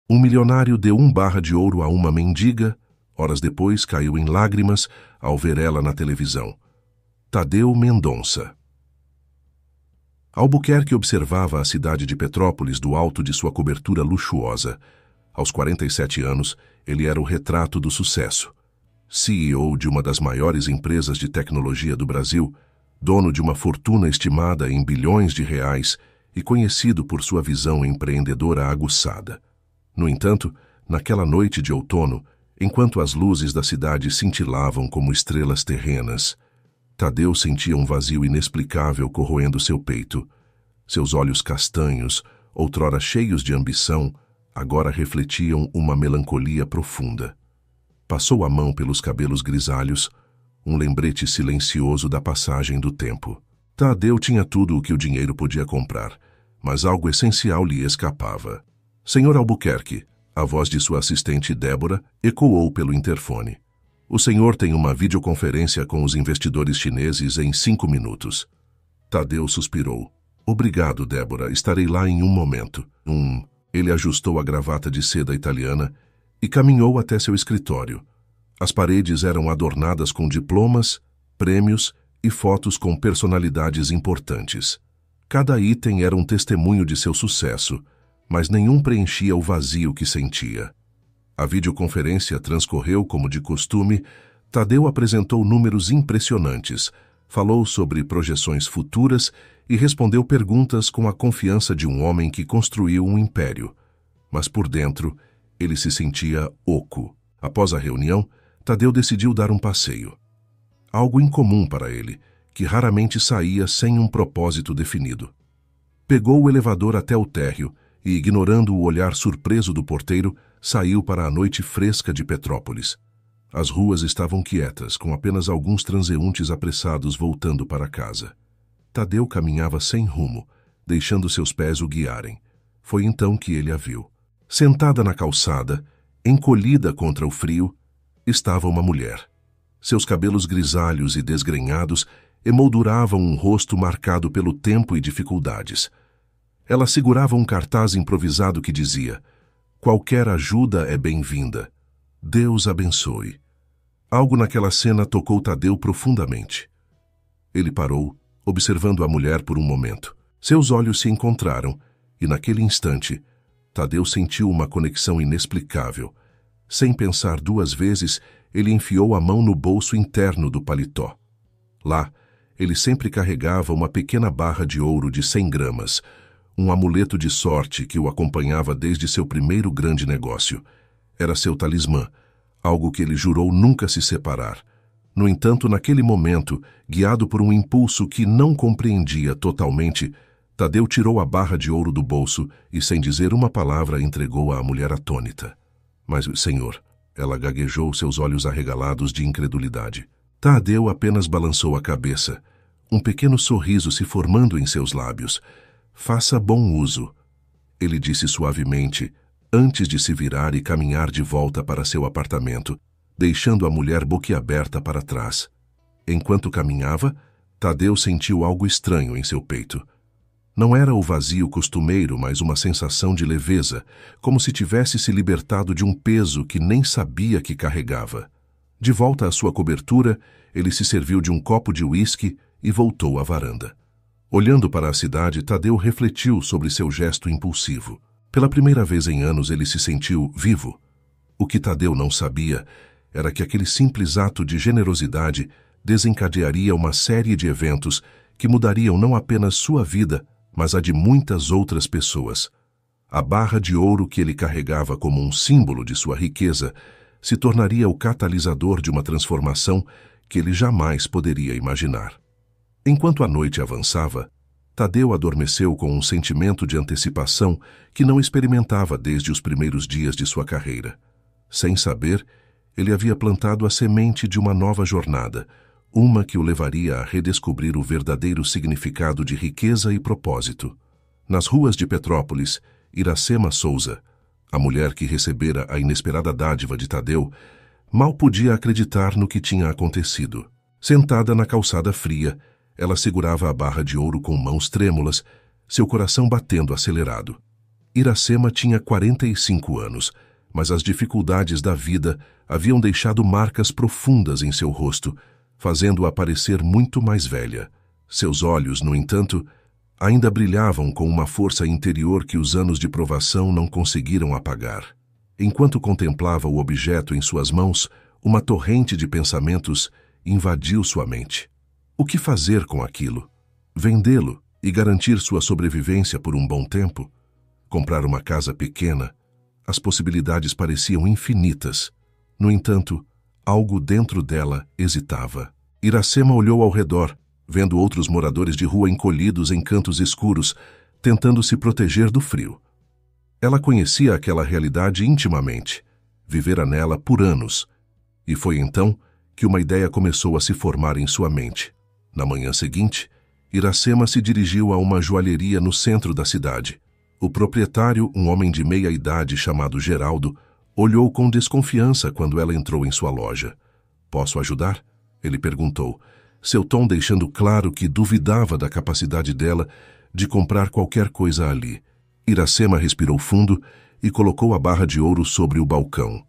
Um milionário deu 1 barra de ouro a uma mendiga, horas depois caiu em lágrimas ao ver ela na televisão. Tadeu Mendonça. Albuquerque observava a cidade de Petrópolis do alto de sua cobertura luxuosa. Aos 47 anos, ele era o retrato do sucesso. CEO de uma das maiores empresas de tecnologia do Brasil, dono de uma fortuna estimada em bilhões de reais e conhecido por sua visão empreendedora aguçada. No entanto, naquela noite de outono, enquanto as luzes da cidade cintilavam como estrelas terrenas, Tadeu sentia um vazio inexplicável corroendo seu peito. Seus olhos castanhos, outrora cheios de ambição, agora refletiam uma melancolia profunda. Passou a mão pelos cabelos grisalhos, um lembrete silencioso da passagem do tempo. Tadeu tinha tudo o que o dinheiro podia comprar, mas algo essencial lhe escapava. Senhor Albuquerque, a voz de sua assistente Débora ecoou pelo interfone. O senhor tem uma videoconferência com os investidores chineses em 5 minutos. Tadeu suspirou. Obrigado, Débora, estarei lá em um momento. Ele ajustou a gravata de seda italiana e caminhou até seu escritório. As paredes eram adornadas com diplomas, prêmios e fotos com personalidades importantes. Cada item era um testemunho de seu sucesso, mas nenhum preenchia o vazio que sentia. A videoconferência transcorreu como de costume. Tadeu apresentou números impressionantes, falou sobre projeções futuras e respondeu perguntas com a confiança de um homem que construiu um império. Mas por dentro, ele se sentia oco. Após a reunião, Tadeu decidiu dar um passeio. Algo incomum para ele, que raramente saía sem um propósito definido. Pegou o elevador até o térreo e, ignorando o olhar surpreso do porteiro, saiu para a noite fresca de Petrópolis. As ruas estavam quietas, com apenas alguns transeuntes apressados voltando para casa. Tadeu caminhava sem rumo, deixando seus pés o guiarem. Foi então que ele a viu. Sentada na calçada, encolhida contra o frio, estava uma mulher. Seus cabelos grisalhos e desgrenhados emolduravam um rosto marcado pelo tempo e dificuldades. Ela segurava um cartaz improvisado que dizia: "Qualquer ajuda é bem-vinda. Deus abençoe." Algo naquela cena tocou Tadeu profundamente. Ele parou, observando a mulher por um momento. Seus olhos se encontraram e, naquele instante, Tadeu sentiu uma conexão inexplicável. Sem pensar 2 vezes, ele enfiou a mão no bolso interno do paletó. Lá, ele sempre carregava uma pequena barra de ouro de 100 gramas, um amuleto de sorte que o acompanhava desde seu primeiro grande negócio. Era seu talismã, algo que ele jurou nunca se separar. No entanto, naquele momento, guiado por um impulso que não compreendia totalmente, Tadeu tirou a barra de ouro do bolso e, sem dizer uma palavra, entregou-a à mulher atônita. "Mas, senhor," ela gaguejou, seus olhos arregalados de incredulidade. Tadeu apenas balançou a cabeça, um pequeno sorriso se formando em seus lábios. "Faça bom uso," ele disse suavemente, antes de se virar e caminhar de volta para seu apartamento, deixando a mulher boquiaberta para trás. Enquanto caminhava, Tadeu sentiu algo estranho em seu peito. Não era o vazio costumeiro, mas uma sensação de leveza, como se tivesse se libertado de um peso que nem sabia que carregava. De volta à sua cobertura, ele se serviu de um copo de uísque e voltou à varanda. Olhando para a cidade, Tadeu refletiu sobre seu gesto impulsivo. Pela primeira vez em anos, ele se sentiu vivo. O que Tadeu não sabia era que aquele simples ato de generosidade desencadearia uma série de eventos que mudariam não apenas sua vida, mas a de muitas outras pessoas. A barra de ouro que ele carregava como um símbolo de sua riqueza se tornaria o catalisador de uma transformação que ele jamais poderia imaginar. Enquanto a noite avançava, Tadeu adormeceu com um sentimento de antecipação que não experimentava desde os primeiros dias de sua carreira. Sem saber, ele havia plantado a semente de uma nova jornada, uma que o levaria a redescobrir o verdadeiro significado de riqueza e propósito. Nas ruas de Petrópolis, Iracema Souza, a mulher que recebera a inesperada dádiva de Tadeu, mal podia acreditar no que tinha acontecido. Sentada na calçada fria, ela segurava a barra de ouro com mãos trêmulas, seu coração batendo acelerado. Iracema tinha 45 anos, mas as dificuldades da vida haviam deixado marcas profundas em seu rosto, fazendo-a parecer muito mais velha. Seus olhos, no entanto, ainda brilhavam com uma força interior que os anos de provação não conseguiram apagar. Enquanto contemplava o objeto em suas mãos, uma torrente de pensamentos invadiu sua mente. O que fazer com aquilo? Vendê-lo e garantir sua sobrevivência por um bom tempo? Comprar uma casa pequena? As possibilidades pareciam infinitas. No entanto, algo dentro dela hesitava. Iracema olhou ao redor, vendo outros moradores de rua encolhidos em cantos escuros, tentando se proteger do frio. Ela conhecia aquela realidade intimamente, vivera nela por anos, e foi então que uma ideia começou a se formar em sua mente. Na manhã seguinte, Iracema se dirigiu a uma joalheria no centro da cidade. O proprietário, um homem de meia idade chamado Geraldo, olhou com desconfiança quando ela entrou em sua loja. "Posso ajudar?" ele perguntou, seu tom deixando claro que duvidava da capacidade dela de comprar qualquer coisa ali. Iracema respirou fundo e colocou a barra de ouro sobre o balcão.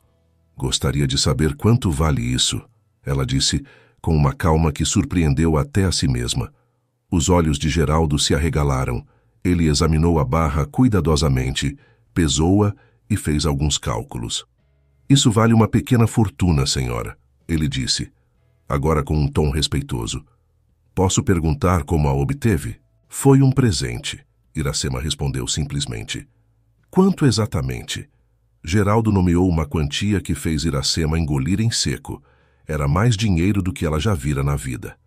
"Gostaria de saber quanto vale isso", ela disse, com uma calma que surpreendeu até a si mesma. Os olhos de Geraldo se arregalaram. Ele examinou a barra cuidadosamente, pesou-a e fez alguns cálculos. "Isso vale uma pequena fortuna, senhora", ele disse, agora com um tom respeitoso. "Posso perguntar como a obteve?" "Foi um presente", Iracema respondeu simplesmente. "Quanto exatamente?" Geraldo nomeou uma quantia que fez Iracema engolir em seco. Era mais dinheiro do que ela já vira na vida.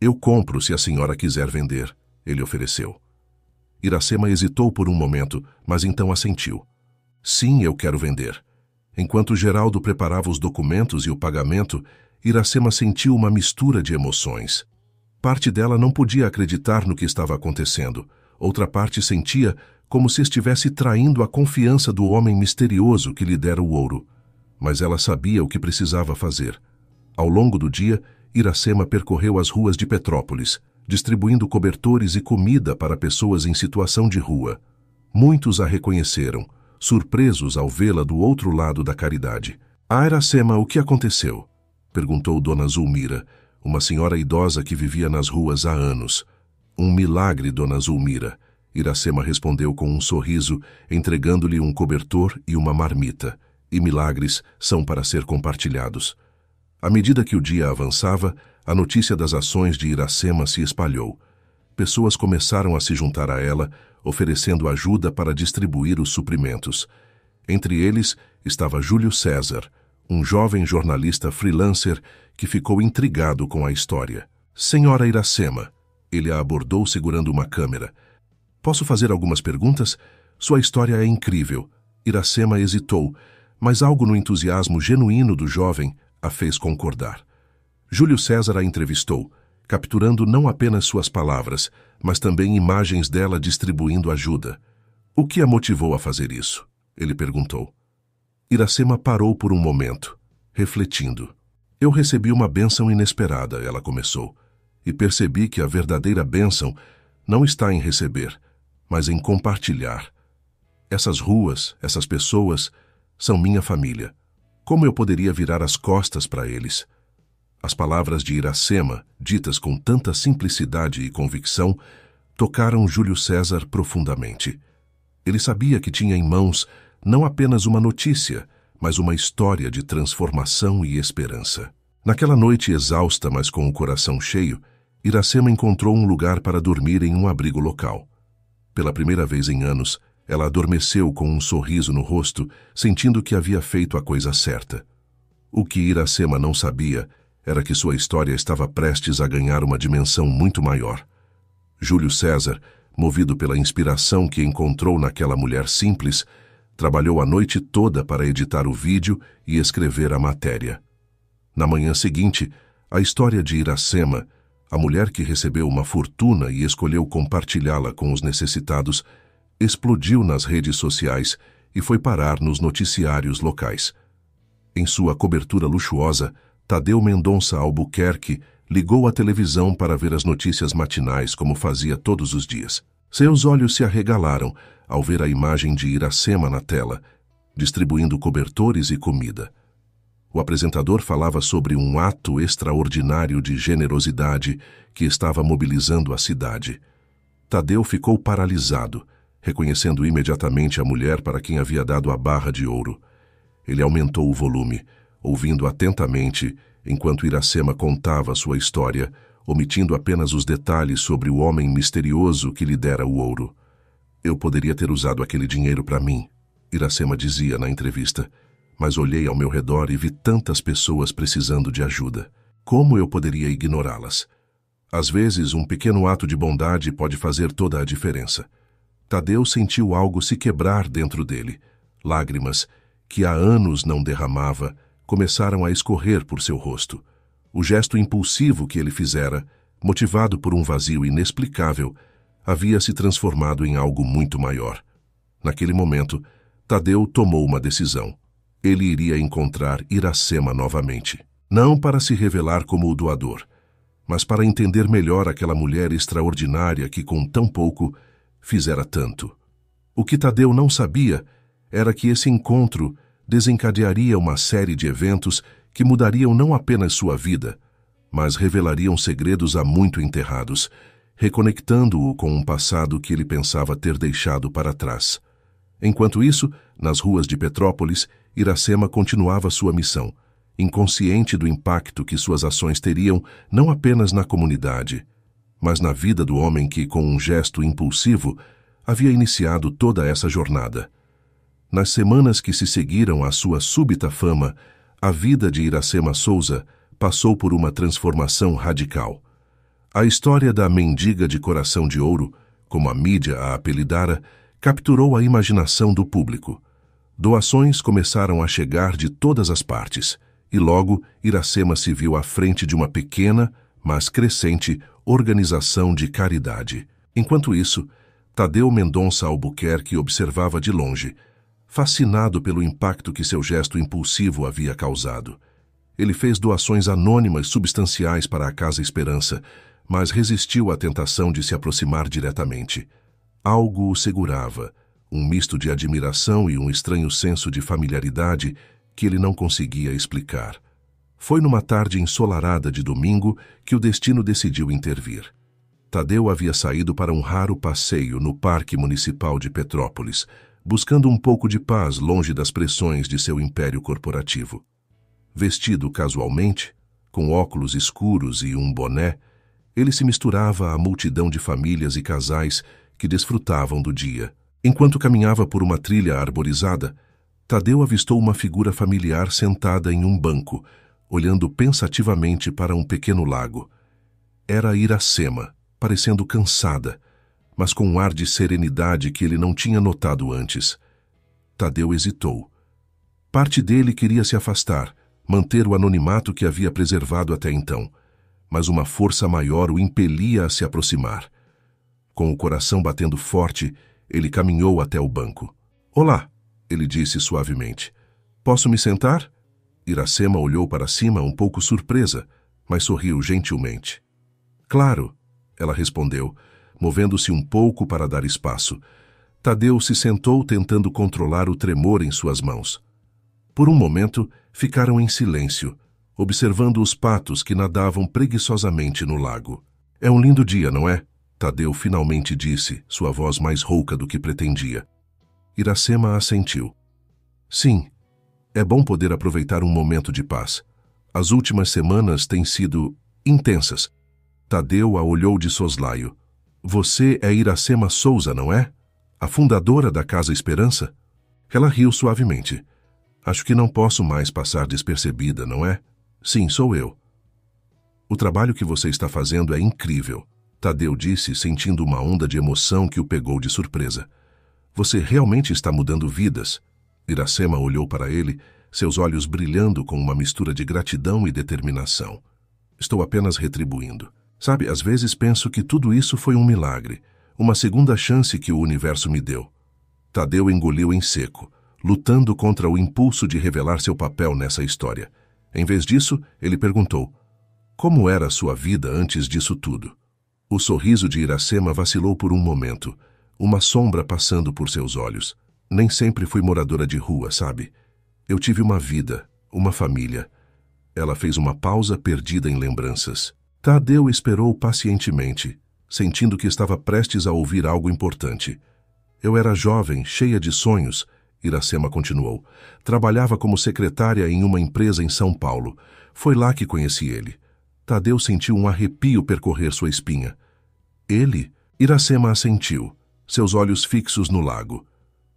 "Eu compro se a senhora quiser vender", ele ofereceu. Iracema hesitou por um momento, mas então assentiu. "Sim, eu quero vender." Enquanto Geraldo preparava os documentos e o pagamento, Iracema sentiu uma mistura de emoções. Parte dela não podia acreditar no que estava acontecendo. Outra parte sentia como se estivesse traindo a confiança do homem misterioso que lhe dera o ouro. Mas ela sabia o que precisava fazer. Ao longo do dia, Iracema percorreu as ruas de Petrópolis, distribuindo cobertores e comida para pessoas em situação de rua. Muitos a reconheceram, surpresos ao vê-la do outro lado da caridade. "Ah, Iracema, o que aconteceu?" perguntou Dona Zulmira, uma senhora idosa que vivia nas ruas há anos. "Um milagre, Dona Zulmira", Iracema respondeu com um sorriso, entregando-lhe um cobertor e uma marmita. E milagres são para ser compartilhados. À medida que o dia avançava, a notícia das ações de Iracema se espalhou. Pessoas começaram a se juntar a ela, oferecendo ajuda para distribuir os suprimentos. Entre eles estava Júlio César, um jovem jornalista freelancer que ficou intrigado com a história. "Senhora Iracema", ele a abordou segurando uma câmera. "Posso fazer algumas perguntas? Sua história é incrível." Iracema hesitou, mas algo no entusiasmo genuíno do jovem a fez concordar. Júlio César a entrevistou, capturando não apenas suas palavras, mas também imagens dela distribuindo ajuda. "O que a motivou a fazer isso?" ele perguntou. Iracema parou por um momento, refletindo. "Eu recebi uma bênção inesperada", ela começou, "e percebi que a verdadeira bênção não está em receber, mas em compartilhar. Essas ruas, essas pessoas, são minha família. Como eu poderia virar as costas para eles?" As palavras de Iracema, ditas com tanta simplicidade e convicção, tocaram Júlio César profundamente. Ele sabia que tinha em mãos não apenas uma notícia, mas uma história de transformação e esperança. Naquela noite exausta, mas com o coração cheio, Iracema encontrou um lugar para dormir em um abrigo local. Pela primeira vez em anos, ela adormeceu com um sorriso no rosto, sentindo que havia feito a coisa certa. O que Iracema não sabia era que sua história estava prestes a ganhar uma dimensão muito maior. Júlio César, movido pela inspiração que encontrou naquela mulher simples, trabalhou a noite toda para editar o vídeo e escrever a matéria. Na manhã seguinte, a história de Iracema, a mulher que recebeu uma fortuna e escolheu compartilhá-la com os necessitados, explodiu nas redes sociais e foi parar nos noticiários locais. Em sua cobertura luxuosa, Tadeu Mendonça Albuquerque ligou a televisão para ver as notícias matinais como fazia todos os dias. Seus olhos se arregalaram ao ver a imagem de Iracema na tela, distribuindo cobertores e comida. O apresentador falava sobre um ato extraordinário de generosidade que estava mobilizando a cidade. Tadeu ficou paralisado, reconhecendo imediatamente a mulher para quem havia dado a barra de ouro. Ele aumentou o volume, ouvindo atentamente enquanto Iracema contava sua história, omitindo apenas os detalhes sobre o homem misterioso que lhe dera o ouro. Eu poderia ter usado aquele dinheiro para mim, Iracema dizia na entrevista, mas olhei ao meu redor e vi tantas pessoas precisando de ajuda. Como eu poderia ignorá-las? Às vezes, um pequeno ato de bondade pode fazer toda a diferença. Tadeu sentiu algo se quebrar dentro dele. Lágrimas, que há anos não derramava, começaram a escorrer por seu rosto. O gesto impulsivo que ele fizera, motivado por um vazio inexplicável, havia se transformado em algo muito maior. Naquele momento, Tadeu tomou uma decisão. Ele iria encontrar Iracema novamente. Não para se revelar como o doador, mas para entender melhor aquela mulher extraordinária que, com tão pouco, fizera tanto. O que Tadeu não sabia era que esse encontro desencadearia uma série de eventos que mudariam não apenas sua vida, mas revelariam segredos há muito enterrados, reconectando-o com um passado que ele pensava ter deixado para trás. Enquanto isso, nas ruas de Petrópolis, Iracema continuava sua missão, inconsciente do impacto que suas ações teriam não apenas na comunidade, mas na vida do homem que, com um gesto impulsivo, havia iniciado toda essa jornada. Nas semanas que se seguiram à sua súbita fama, a vida de Iracema Souza passou por uma transformação radical. A história da mendiga de coração de ouro, como a mídia a apelidara, capturou a imaginação do público. Doações começaram a chegar de todas as partes, e logo Iracema se viu à frente de uma pequena, mas crescente, organização de caridade. Enquanto isso, Tadeu Mendonça Albuquerque observava de longe, fascinado pelo impacto que seu gesto impulsivo havia causado. Ele fez doações anônimas substanciais para a Casa Esperança, mas resistiu à tentação de se aproximar diretamente. Algo o segurava, um misto de admiração e um estranho senso de familiaridade que ele não conseguia explicar. Foi numa tarde ensolarada de domingo que o destino decidiu intervir. Tadeu havia saído para um raro passeio no Parque Municipal de Petrópolis, buscando um pouco de paz longe das pressões de seu império corporativo. Vestido casualmente, com óculos escuros e um boné, ele se misturava à multidão de famílias e casais que desfrutavam do dia. Enquanto caminhava por uma trilha arborizada, Tadeu avistou uma figura familiar sentada em um banco, olhando pensativamente para um pequeno lago. Era Iracema, parecendo cansada, mas com um ar de serenidade que ele não tinha notado antes. Tadeu hesitou. Parte dele queria se afastar, manter o anonimato que havia preservado até então, mas uma força maior o impelia a se aproximar. Com o coração batendo forte, ele caminhou até o banco. "Olá", ele disse suavemente. "Posso me sentar?" Iracema olhou para cima um pouco surpresa, mas sorriu gentilmente. "Claro", ela respondeu, movendo-se um pouco para dar espaço. Tadeu se sentou tentando controlar o tremor em suas mãos. Por um momento, ficaram em silêncio, observando os patos que nadavam preguiçosamente no lago. "É um lindo dia, não é?" Tadeu finalmente disse, sua voz mais rouca do que pretendia. Iracema assentiu. "Sim, é bom poder aproveitar um momento de paz. As últimas semanas têm sido intensas." Tadeu a olhou de soslaio. "Você é Iracema Souza, não é? A fundadora da Casa Esperança?" Ela riu suavemente. "Acho que não posso mais passar despercebida, não é? Sim, sou eu." "O trabalho que você está fazendo é incrível", Tadeu disse, sentindo uma onda de emoção que o pegou de surpresa. "Você realmente está mudando vidas." Iracema olhou para ele, seus olhos brilhando com uma mistura de gratidão e determinação. "Estou apenas retribuindo. Sabe, às vezes penso que tudo isso foi um milagre, uma segunda chance que o universo me deu." Tadeu engoliu em seco, lutando contra o impulso de revelar seu papel nessa história. Em vez disso, ele perguntou: "Como era a sua vida antes disso tudo?" O sorriso de Iracema vacilou por um momento, uma sombra passando por seus olhos. Nem sempre fui moradora de rua, sabe? Eu tive uma vida, uma família. Ela fez uma pausa perdida em lembranças. Tadeu esperou pacientemente, sentindo que estava prestes a ouvir algo importante. Eu era jovem, cheia de sonhos, Iracema continuou. Trabalhava como secretária em uma empresa em São Paulo. Foi lá que conheci ele. Tadeu sentiu um arrepio percorrer sua espinha. Ele? Iracema assentiu, seus olhos fixos no lago.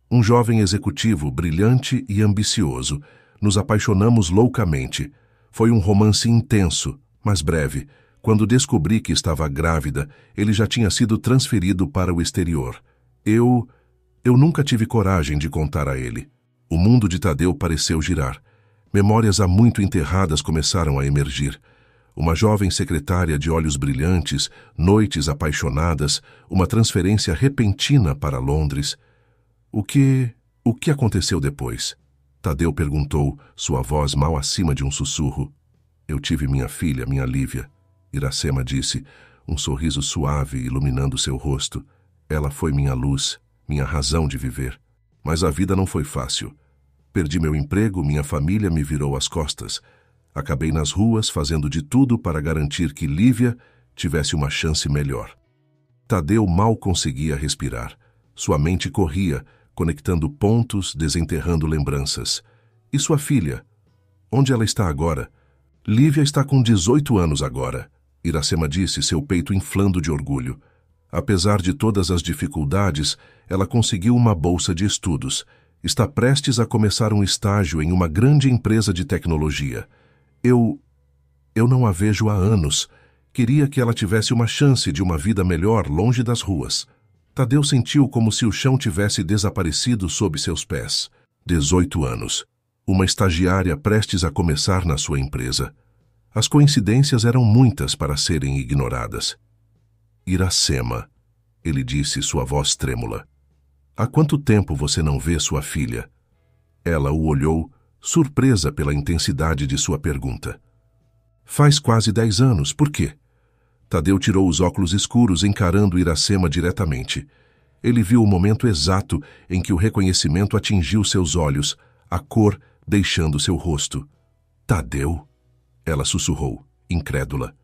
Um jovem executivo, brilhante e ambicioso. Nos apaixonamos loucamente. Foi um romance intenso, mas breve. Quando descobri que estava grávida, ele já tinha sido transferido para o exterior. Eu nunca tive coragem de contar a ele. O mundo de Tadeu pareceu girar. Memórias há muito enterradas começaram a emergir. Uma jovem secretária de olhos brilhantes, noites apaixonadas, uma transferência repentina para Londres. O que aconteceu depois? Tadeu perguntou, sua voz mal acima de um sussurro. Eu tive minha filha, minha Lívia. Iracema disse, um sorriso suave iluminando seu rosto. Ela foi minha luz, minha razão de viver. Mas a vida não foi fácil. Perdi meu emprego, minha família me virou as costas. Acabei nas ruas fazendo de tudo para garantir que Lívia tivesse uma chance melhor. Tadeu mal conseguia respirar. Sua mente corria, conectando pontos, desenterrando lembranças. E sua filha? Onde ela está agora? Lívia está com 18 anos agora, Iracema disse, seu peito inflando de orgulho. Apesar de todas as dificuldades, ela conseguiu uma bolsa de estudos. Está prestes a começar um estágio em uma grande empresa de tecnologia. Eu não a vejo há anos. Queria que ela tivesse uma chance de uma vida melhor longe das ruas. Tadeu sentiu como se o chão tivesse desaparecido sob seus pés. 18 anos. Uma estagiária prestes a começar na sua empresa. As coincidências eram muitas para serem ignoradas. Iracema, ele disse, sua voz trêmula. Há quanto tempo você não vê sua filha? Ela o olhou, surpresa pela intensidade de sua pergunta. Faz quase 10 anos, por quê? Tadeu tirou os óculos escuros, encarando Iracema diretamente. Ele viu o momento exato em que o reconhecimento atingiu seus olhos, a cor deixando seu rosto. Tadeu? Ela sussurrou, incrédula.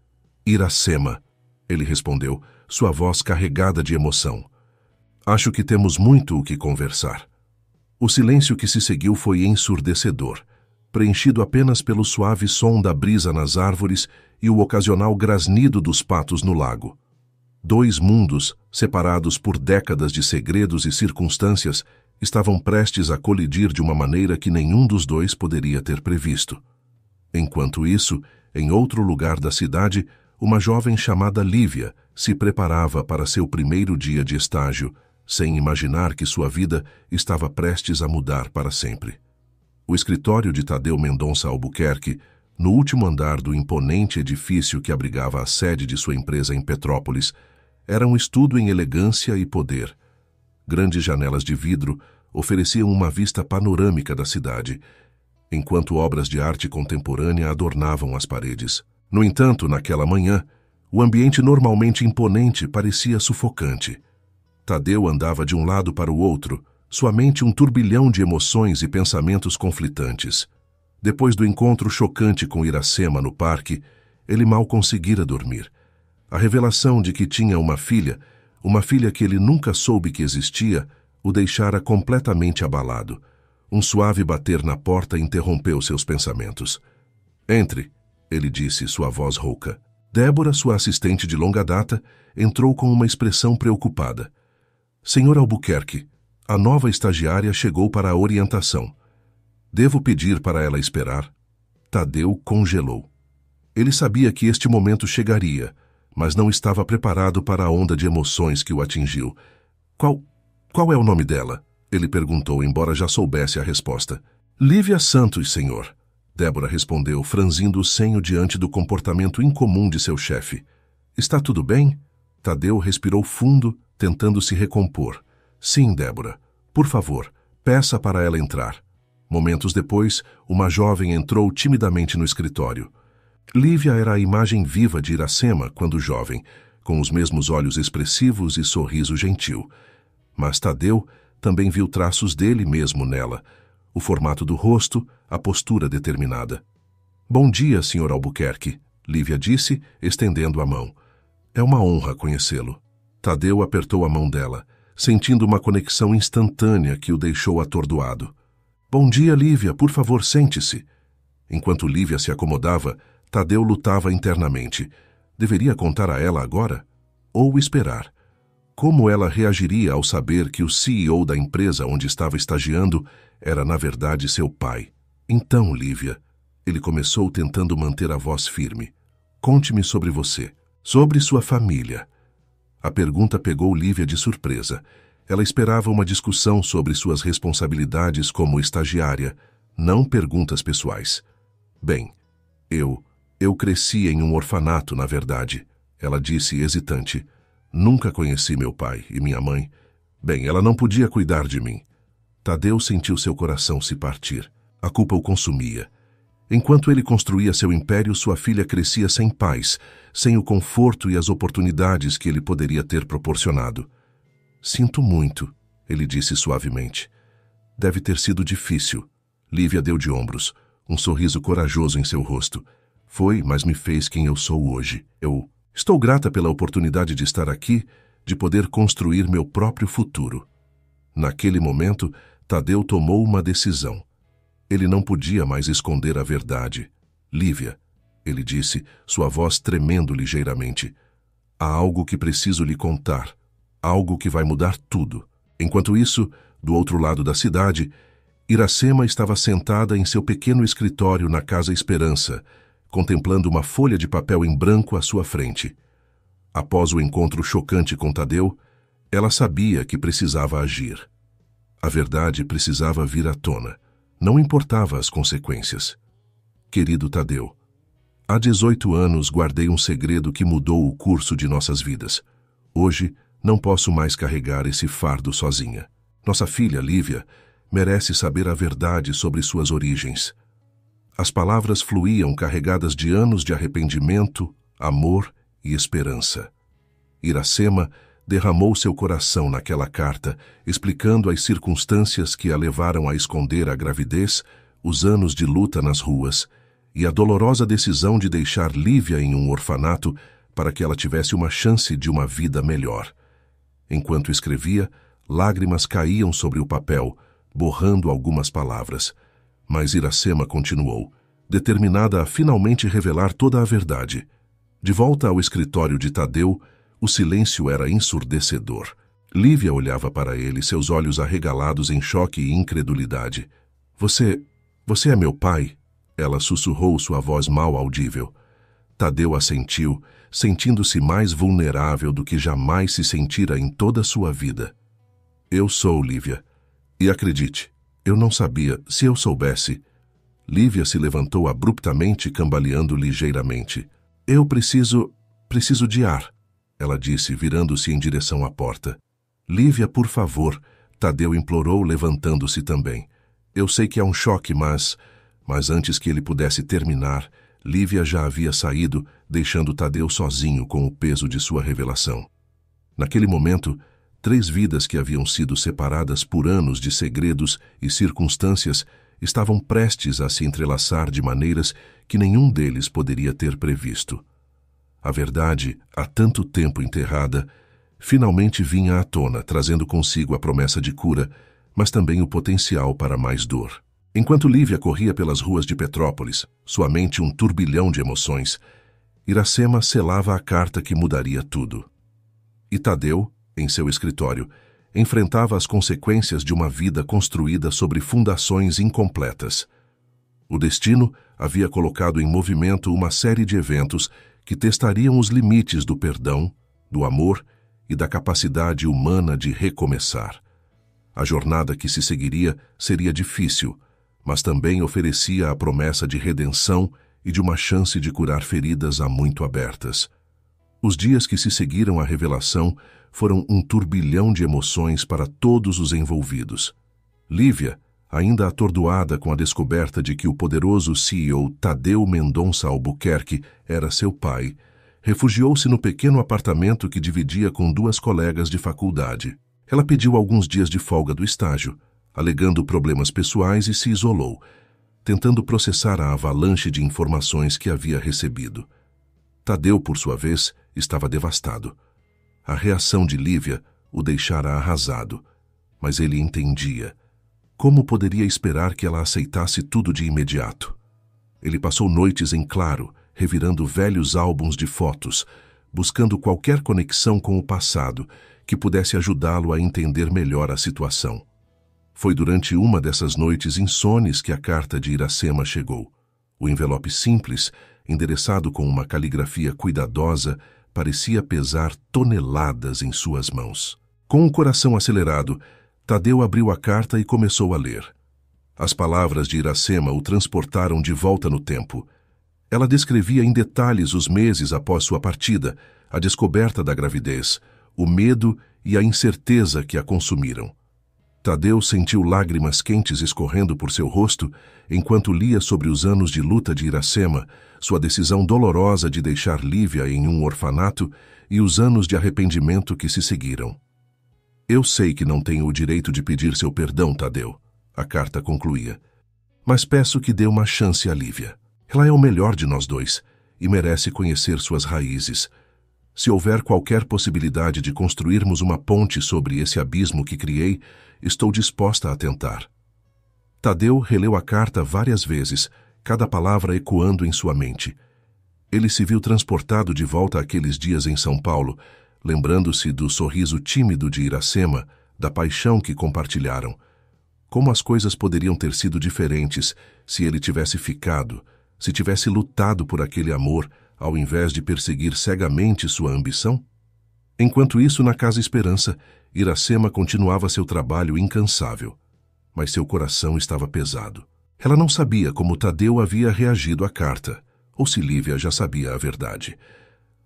Iracema, ele respondeu, sua voz carregada de emoção. Acho que temos muito o que conversar. O silêncio que se seguiu foi ensurdecedor, preenchido apenas pelo suave som da brisa nas árvores e o ocasional grasnido dos patos no lago. Dois mundos, separados por décadas de segredos e circunstâncias, estavam prestes a colidir de uma maneira que nenhum dos dois poderia ter previsto. Enquanto isso, em outro lugar da cidade, uma jovem chamada Lívia se preparava para seu primeiro dia de estágio, sem imaginar que sua vida estava prestes a mudar para sempre. O escritório de Tadeu Mendonça Albuquerque, no último andar do imponente edifício que abrigava a sede de sua empresa em Petrópolis, era um estudo em elegância e poder. Grandes janelas de vidro ofereciam uma vista panorâmica da cidade, enquanto obras de arte contemporânea adornavam as paredes. No entanto, naquela manhã, o ambiente normalmente imponente parecia sufocante. Tadeu andava de um lado para o outro, sua mente um turbilhão de emoções e pensamentos conflitantes. Depois do encontro chocante com Iracema no parque, ele mal conseguira dormir. A revelação de que tinha uma filha que ele nunca soube que existia, o deixara completamente abalado. Um suave bater na porta interrompeu seus pensamentos. Entre, ele disse, sua voz rouca. Débora, sua assistente de longa data, entrou com uma expressão preocupada. Senhor Albuquerque, a nova estagiária chegou para a orientação. Devo pedir para ela esperar? Tadeu congelou. Ele sabia que este momento chegaria, mas não estava preparado para a onda de emoções que o atingiu. Qual é o nome dela? Ele perguntou, embora já soubesse a resposta. Lívia Santos, senhor. Débora respondeu, franzindo o senho diante do comportamento incomum de seu chefe. Está tudo bem? Tadeu respirou fundo, tentando se recompor. Sim, Débora. Por favor, peça para ela entrar. Momentos depois, uma jovem entrou timidamente no escritório. Lívia era a imagem viva de Iracema quando jovem, com os mesmos olhos expressivos e sorriso gentil. Mas Tadeu também viu traços dele mesmo nela, o formato do rosto, a postura determinada. "Bom dia, Sr. Albuquerque", Lívia disse, estendendo a mão. "É uma honra conhecê-lo." Tadeu apertou a mão dela, sentindo uma conexão instantânea que o deixou atordoado. "Bom dia, Lívia, por favor, sente-se." Enquanto Lívia se acomodava, Tadeu lutava internamente. Deveria contar a ela agora? Ou esperar? Como ela reagiria ao saber que o CEO da empresa onde estava estagiando era, na verdade, seu pai? "Então, Lívia", ele começou tentando manter a voz firme. "Conte-me sobre você, sobre sua família." A pergunta pegou Lívia de surpresa. Ela esperava uma discussão sobre suas responsabilidades como estagiária, não perguntas pessoais. "Bem, eu cresci em um orfanato, na verdade", ela disse hesitante. "Nunca conheci meu pai e minha mãe. Bem, ela não podia cuidar de mim." Tadeu sentiu seu coração se partir. A culpa o consumia. Enquanto ele construía seu império, sua filha crescia sem paz, sem o conforto e as oportunidades que ele poderia ter proporcionado. "Sinto muito", ele disse suavemente. "Deve ter sido difícil." Lívia deu de ombros, um sorriso corajoso em seu rosto. "Foi, mas me fez quem eu sou hoje. Eu estou grata pela oportunidade de estar aqui, de poder construir meu próprio futuro." Naquele momento, Tadeu tomou uma decisão. Ele não podia mais esconder a verdade. "Lívia", ele disse, sua voz tremendo ligeiramente, "há algo que preciso lhe contar, algo que vai mudar tudo." Enquanto isso, do outro lado da cidade, Iracema estava sentada em seu pequeno escritório na Casa Esperança, contemplando uma folha de papel em branco à sua frente. Após o encontro chocante com Tadeu, ela sabia que precisava agir. A verdade precisava vir à tona. Não importava as consequências. "Querido Tadeu, há 18 anos guardei um segredo que mudou o curso de nossas vidas. Hoje, não posso mais carregar esse fardo sozinha. Nossa filha, Lívia, merece saber a verdade sobre suas origens." As palavras fluíam carregadas de anos de arrependimento, amor e esperança. Iracema derramou seu coração naquela carta, explicando as circunstâncias que a levaram a esconder a gravidez, os anos de luta nas ruas e a dolorosa decisão de deixar Lívia em um orfanato para que ela tivesse uma chance de uma vida melhor. Enquanto escrevia, lágrimas caíam sobre o papel, borrando algumas palavras. Mas Iracema continuou, determinada a finalmente revelar toda a verdade. De volta ao escritório de Tadeu, o silêncio era ensurdecedor. Lívia olhava para ele, seus olhos arregalados em choque e incredulidade. Você é meu pai?" Ela sussurrou sua voz mal audível. Tadeu assentiu, sentindo-se mais vulnerável do que jamais se sentira em toda sua vida. "Eu sou, Lívia. E acredite, eu não sabia. Se eu soubesse..." Lívia se levantou abruptamente, cambaleando ligeiramente. "Eu preciso de ar", ela disse, virando-se em direção à porta. "Lívia, por favor", Tadeu implorou, levantando-se também. "Eu sei que é um choque, mas antes que ele pudesse terminar, Lívia já havia saído, deixando Tadeu sozinho com o peso de sua revelação. Naquele momento, 3 vidas que haviam sido separadas por anos de segredos e circunstâncias estavam prestes a se entrelaçar de maneiras que nenhum deles poderia ter previsto. A verdade, há tanto tempo enterrada, finalmente vinha à tona, trazendo consigo a promessa de cura, mas também o potencial para mais dor. Enquanto Lívia corria pelas ruas de Petrópolis, sua mente um turbilhão de emoções, Iracema selava a carta que mudaria tudo. E Tadeu, em seu escritório, enfrentava as consequências de uma vida construída sobre fundações incompletas. O destino havia colocado em movimento uma série de eventos que testariam os limites do perdão, do amor e da capacidade humana de recomeçar. A jornada que se seguiria seria difícil, mas também oferecia a promessa de redenção e de uma chance de curar feridas há muito abertas. Os dias que se seguiram à revelação foram um turbilhão de emoções para todos os envolvidos. Lívia, ainda atordoada com a descoberta de que o poderoso CEO Tadeu Mendonça Albuquerque era seu pai, Refugiou-se no pequeno apartamento que dividia com duas colegas de faculdade. Ela pediu alguns dias de folga do estágio, alegando problemas pessoais, e se isolou, tentando processar a avalanche de informações que havia recebido. Tadeu, por sua vez, estava devastado. A reação de Lívia o deixara arrasado, mas ele entendia. Como poderia esperar que ela aceitasse tudo de imediato? Ele passou noites em claro, revirando velhos álbuns de fotos, buscando qualquer conexão com o passado que pudesse ajudá-lo a entender melhor a situação. Foi durante uma dessas noites insones que a carta de Iracema chegou. O envelope simples, endereçado com uma caligrafia cuidadosa, parecia pesar toneladas em suas mãos. Com o coração acelerado, Tadeu abriu a carta e começou a ler. As palavras de Iracema o transportaram de volta no tempo. Ela descrevia em detalhes os meses após sua partida, a descoberta da gravidez, o medo e a incerteza que a consumiram. Tadeu sentiu lágrimas quentes escorrendo por seu rosto enquanto lia sobre os anos de luta de Iracema, sua decisão dolorosa de deixar Lívia em um orfanato e os anos de arrependimento que se seguiram. Eu sei que não tenho o direito de pedir seu perdão, Tadeu, a carta concluía, mas peço que dê uma chance a Lívia. Ela é o melhor de nós dois e merece conhecer suas raízes. Se houver qualquer possibilidade de construirmos uma ponte sobre esse abismo que criei, estou disposta a tentar. Tadeu releu a carta várias vezes, cada palavra ecoando em sua mente. Ele se viu transportado de volta àqueles dias em São Paulo, lembrando-se do sorriso tímido de Iracema, da paixão que compartilharam. Como as coisas poderiam ter sido diferentes se ele tivesse ficado, se tivesse lutado por aquele amor, ao invés de perseguir cegamente sua ambição? Enquanto isso, na Casa Esperança, Iracema continuava seu trabalho incansável, mas seu coração estava pesado. Ela não sabia como Tadeu havia reagido à carta, ou se Lívia já sabia a verdade.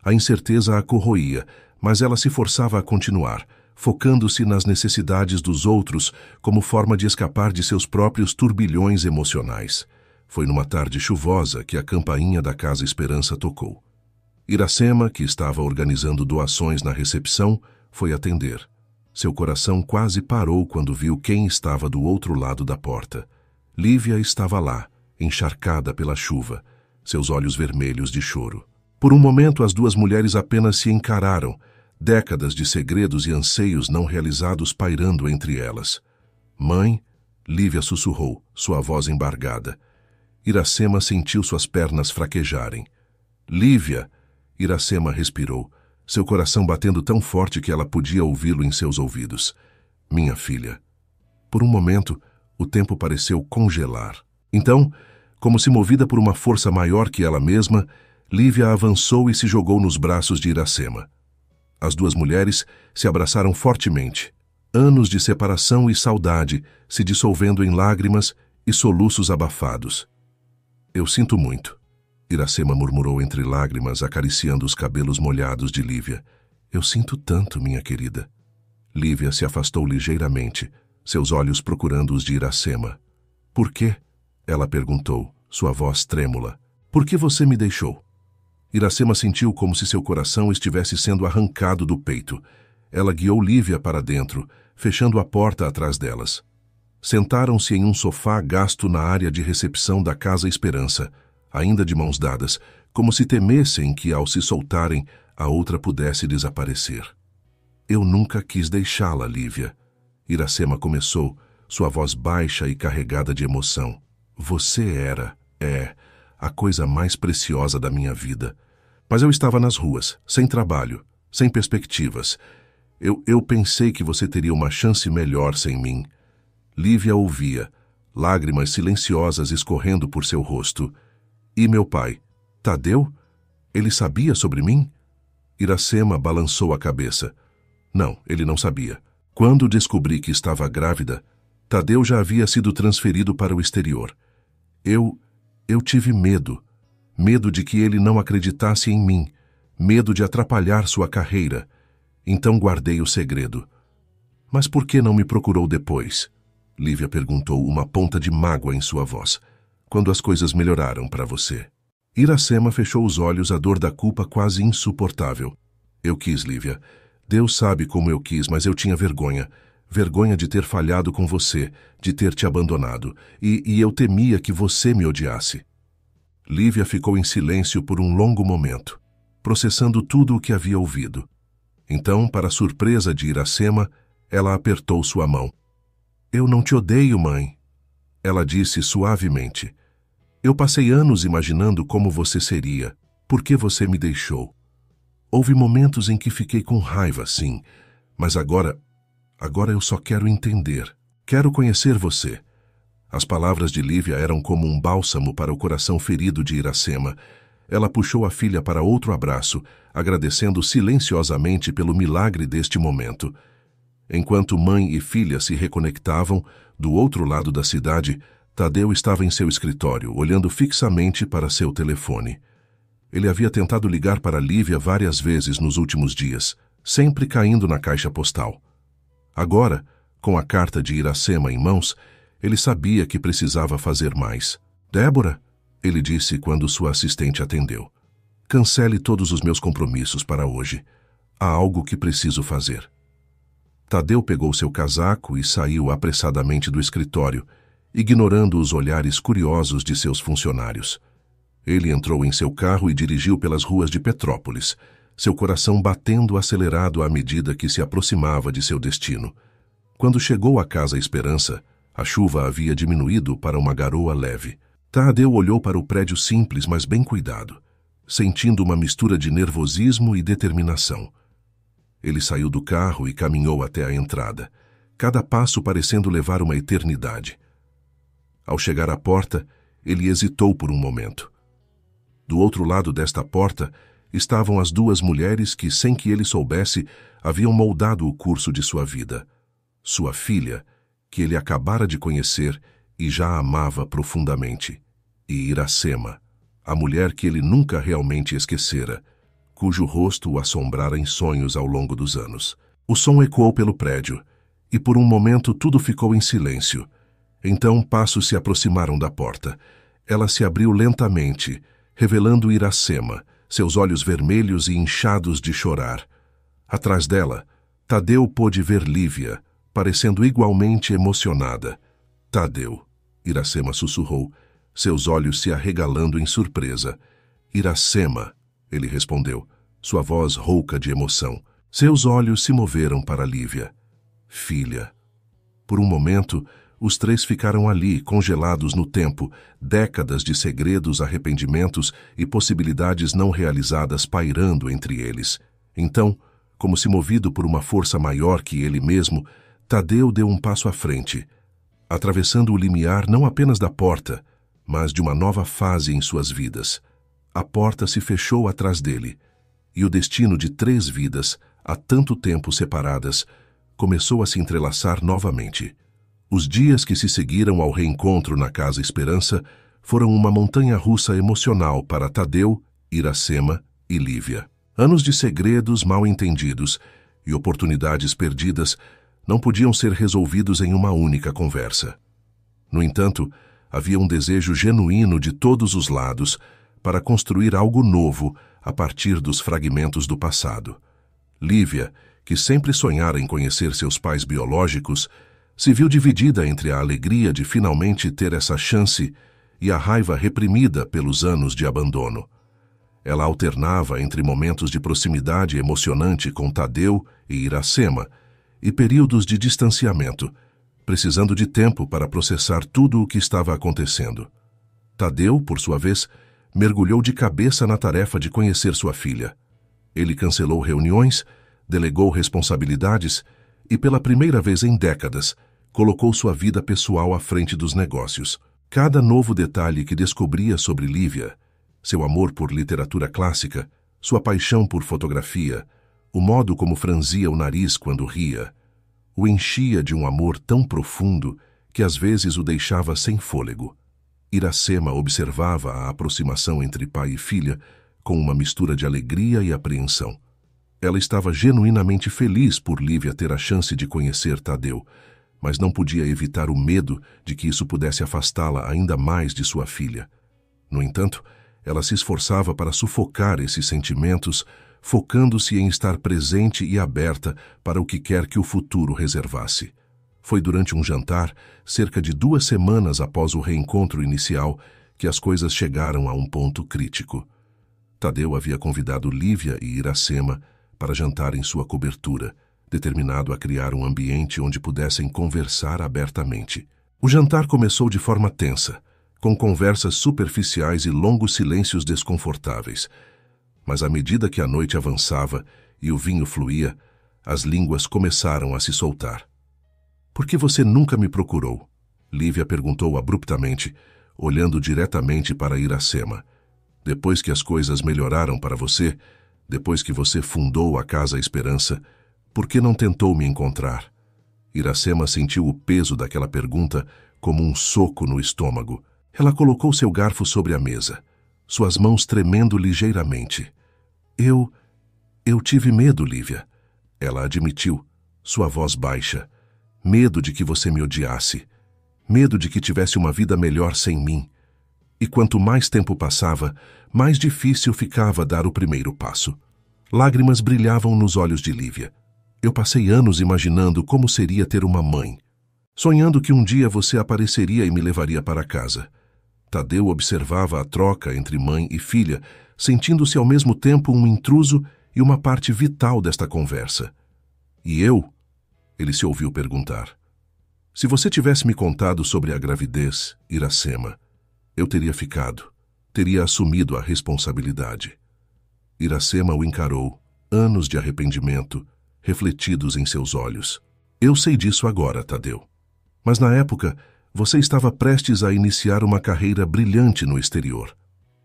A incerteza a corroía, mas ela se forçava a continuar, focando-se nas necessidades dos outros como forma de escapar de seus próprios turbilhões emocionais. Foi numa tarde chuvosa que a campainha da Casa Esperança tocou. Iracema, que estava organizando doações na recepção, foi atender. Seu coração quase parou quando viu quem estava do outro lado da porta. Lívia estava lá, encharcada pela chuva, seus olhos vermelhos de choro. Por um momento, as duas mulheres apenas se encararam, décadas de segredos e anseios não realizados pairando entre elas. Mãe, Lívia sussurrou, sua voz embargada. Iracema sentiu suas pernas fraquejarem. Lívia! Iracema respirou, seu coração batendo tão forte que ela podia ouvi-lo em seus ouvidos. Minha filha. Por um momento, o tempo pareceu congelar. Então, como se movida por uma força maior que ela mesma, Lívia avançou e se jogou nos braços de Iracema. As duas mulheres se abraçaram fortemente. Anos de separação e saudade se dissolvendo em lágrimas e soluços abafados. Eu sinto muito, Iracema murmurou entre lágrimas, acariciando os cabelos molhados de Lívia. Eu sinto tanto, minha querida. Lívia se afastou ligeiramente, seus olhos procurando os de Iracema. Por quê? Ela perguntou, sua voz trêmula. Por que você me deixou? Iracema sentiu como se seu coração estivesse sendo arrancado do peito. Ela guiou Lívia para dentro, fechando a porta atrás delas. Sentaram-se em um sofá gasto na área de recepção da Casa Esperança, ainda de mãos dadas, como se temessem que, ao se soltarem, a outra pudesse desaparecer. Eu nunca quis deixá-la, Lívia. Iracema começou, sua voz baixa e carregada de emoção. Você era, a coisa mais preciosa da minha vida. Mas eu estava nas ruas, sem trabalho, sem perspectivas. Eu pensei que você teria uma chance melhor sem mim. Lívia ouvia, lágrimas silenciosas escorrendo por seu rosto. E meu pai? Tadeu? Ele sabia sobre mim? Iracema balançou a cabeça. Não, ele não sabia. Quando descobri que estava grávida, Tadeu já havia sido transferido para o exterior. Eu tive medo. Medo de que ele não acreditasse em mim. Medo de atrapalhar sua carreira. Então guardei o segredo. Mas por que não me procurou depois? Lívia perguntou, uma ponta de mágoa em sua voz. Quando as coisas melhoraram para você. Iracema fechou os olhos, a dor da culpa quase insuportável. Eu quis, Lívia. Deus sabe como eu quis, mas eu tinha vergonha. Vergonha de ter falhado com você, de ter te abandonado. E eu temia que você me odiasse. Lívia ficou em silêncio por um longo momento, processando tudo o que havia ouvido. Então, para surpresa de Iracema, ela apertou sua mão. Eu não te odeio, mãe. Ela disse suavemente. Eu passei anos imaginando como você seria, por que você me deixou. Houve momentos em que fiquei com raiva, sim, mas agora eu só quero entender. Quero conhecer você. As palavras de Lívia eram como um bálsamo para o coração ferido de Iracema. Ela puxou a filha para outro abraço, agradecendo silenciosamente pelo milagre deste momento. Enquanto mãe e filha se reconectavam, do outro lado da cidade, Tadeu estava em seu escritório, olhando fixamente para seu telefone. Ele havia tentado ligar para Lívia várias vezes nos últimos dias, sempre caindo na caixa postal. Agora, com a carta de Iracema em mãos, ele sabia que precisava fazer mais. Débora, ele disse quando sua assistente atendeu. Cancele todos os meus compromissos para hoje. Há algo que preciso fazer. Tadeu pegou seu casaco e saiu apressadamente do escritório, ignorando os olhares curiosos de seus funcionários. Ele entrou em seu carro e dirigiu pelas ruas de Petrópolis, seu coração batendo acelerado à medida que se aproximava de seu destino. Quando chegou à Casa Esperança, a chuva havia diminuído para uma garoa leve. Tadeu olhou para o prédio simples, mas bem cuidado, sentindo uma mistura de nervosismo e determinação. Ele saiu do carro e caminhou até a entrada, cada passo parecendo levar uma eternidade. Ao chegar à porta, ele hesitou por um momento. Do outro lado desta porta estavam as duas mulheres que, sem que ele soubesse, haviam moldado o curso de sua vida. Sua filha, que ele acabara de conhecer e já amava profundamente, e Iracema, a mulher que ele nunca realmente esquecera, cujo rosto o assombrara em sonhos ao longo dos anos. O som ecoou pelo prédio, e por um momento tudo ficou em silêncio. Então passos se aproximaram da porta. Ela se abriu lentamente, revelando Iracema, seus olhos vermelhos e inchados de chorar. Atrás dela, Tadeu pôde ver Lívia, parecendo igualmente emocionada. Tadeu, Iracema sussurrou, seus olhos se arregalando em surpresa. Iracema, ele respondeu, sua voz rouca de emoção. Seus olhos se moveram para Lívia. Filha. Por um momento, os três ficaram ali, congelados no tempo, décadas de segredos, arrependimentos e possibilidades não realizadas pairando entre eles. Então, como se movido por uma força maior que ele mesmo, Tadeu deu um passo à frente, atravessando o limiar não apenas da porta, mas de uma nova fase em suas vidas. A porta se fechou atrás dele, e o destino de 3 vidas, há tanto tempo separadas, começou a se entrelaçar novamente. Os dias que se seguiram ao reencontro na Casa Esperança foram uma montanha-russa emocional para Tadeu, Iracema e Lívia. Anos de segredos mal entendidos e oportunidades perdidas não podiam ser resolvidos em uma única conversa. No entanto, havia um desejo genuíno de todos os lados para construir algo novo a partir dos fragmentos do passado. Lívia, que sempre sonhara em conhecer seus pais biológicos, se viu dividida entre a alegria de finalmente ter essa chance e a raiva reprimida pelos anos de abandono. Ela alternava entre momentos de proximidade emocionante com Tadeu e Iracema e períodos de distanciamento, precisando de tempo para processar tudo o que estava acontecendo. Tadeu, por sua vez, mergulhou de cabeça na tarefa de conhecer sua filha. Ele cancelou reuniões, delegou responsabilidades e, pela primeira vez em décadas, colocou sua vida pessoal à frente dos negócios. Cada novo detalhe que descobria sobre Lívia, seu amor por literatura clássica, sua paixão por fotografia, o modo como franzia o nariz quando ria, o enchia de um amor tão profundo que às vezes o deixava sem fôlego. Iracema observava a aproximação entre pai e filha com uma mistura de alegria e apreensão. Ela estava genuinamente feliz por Lívia ter a chance de conhecer Tadeu, mas não podia evitar o medo de que isso pudesse afastá-la ainda mais de sua filha. No entanto, ela se esforçava para sufocar esses sentimentos, focando-se em estar presente e aberta para o que quer que o futuro reservasse. Foi durante um jantar, cerca de 2 semanas após o reencontro inicial, que as coisas chegaram a um ponto crítico. Tadeu havia convidado Lívia e Iracema para jantar em sua cobertura, determinado a criar um ambiente onde pudessem conversar abertamente. O jantar começou de forma tensa, com conversas superficiais e longos silêncios desconfortáveis. Mas à medida que a noite avançava e o vinho fluía, as línguas começaram a se soltar. "Por que você nunca me procurou?" Lívia perguntou abruptamente, olhando diretamente para Iracema. "Depois que as coisas melhoraram para você, depois que você fundou a Casa Esperança, por que não tentou me encontrar?" Iracema sentiu o peso daquela pergunta como um soco no estômago. Ela colocou seu garfo sobre a mesa, suas mãos tremendo ligeiramente. Eu tive medo, Lívia." Ela admitiu, sua voz baixa. "Medo de que você me odiasse. Medo de que tivesse uma vida melhor sem mim. E quanto mais tempo passava, mais difícil ficava dar o primeiro passo." Lágrimas brilhavam nos olhos de Lívia. "Eu passei anos imaginando como seria ter uma mãe. Sonhando que um dia você apareceria e me levaria para casa." Tadeu observava a troca entre mãe e filha, sentindo-se ao mesmo tempo um intruso e uma parte vital desta conversa. "E eu?" ele se ouviu perguntar. "Se você tivesse me contado sobre a gravidez, Iracema, eu teria ficado, teria assumido a responsabilidade." Iracema o encarou, anos de arrependimento, refletidos em seus olhos. "Eu sei disso agora, Tadeu. Mas na época, você estava prestes a iniciar uma carreira brilhante no exterior.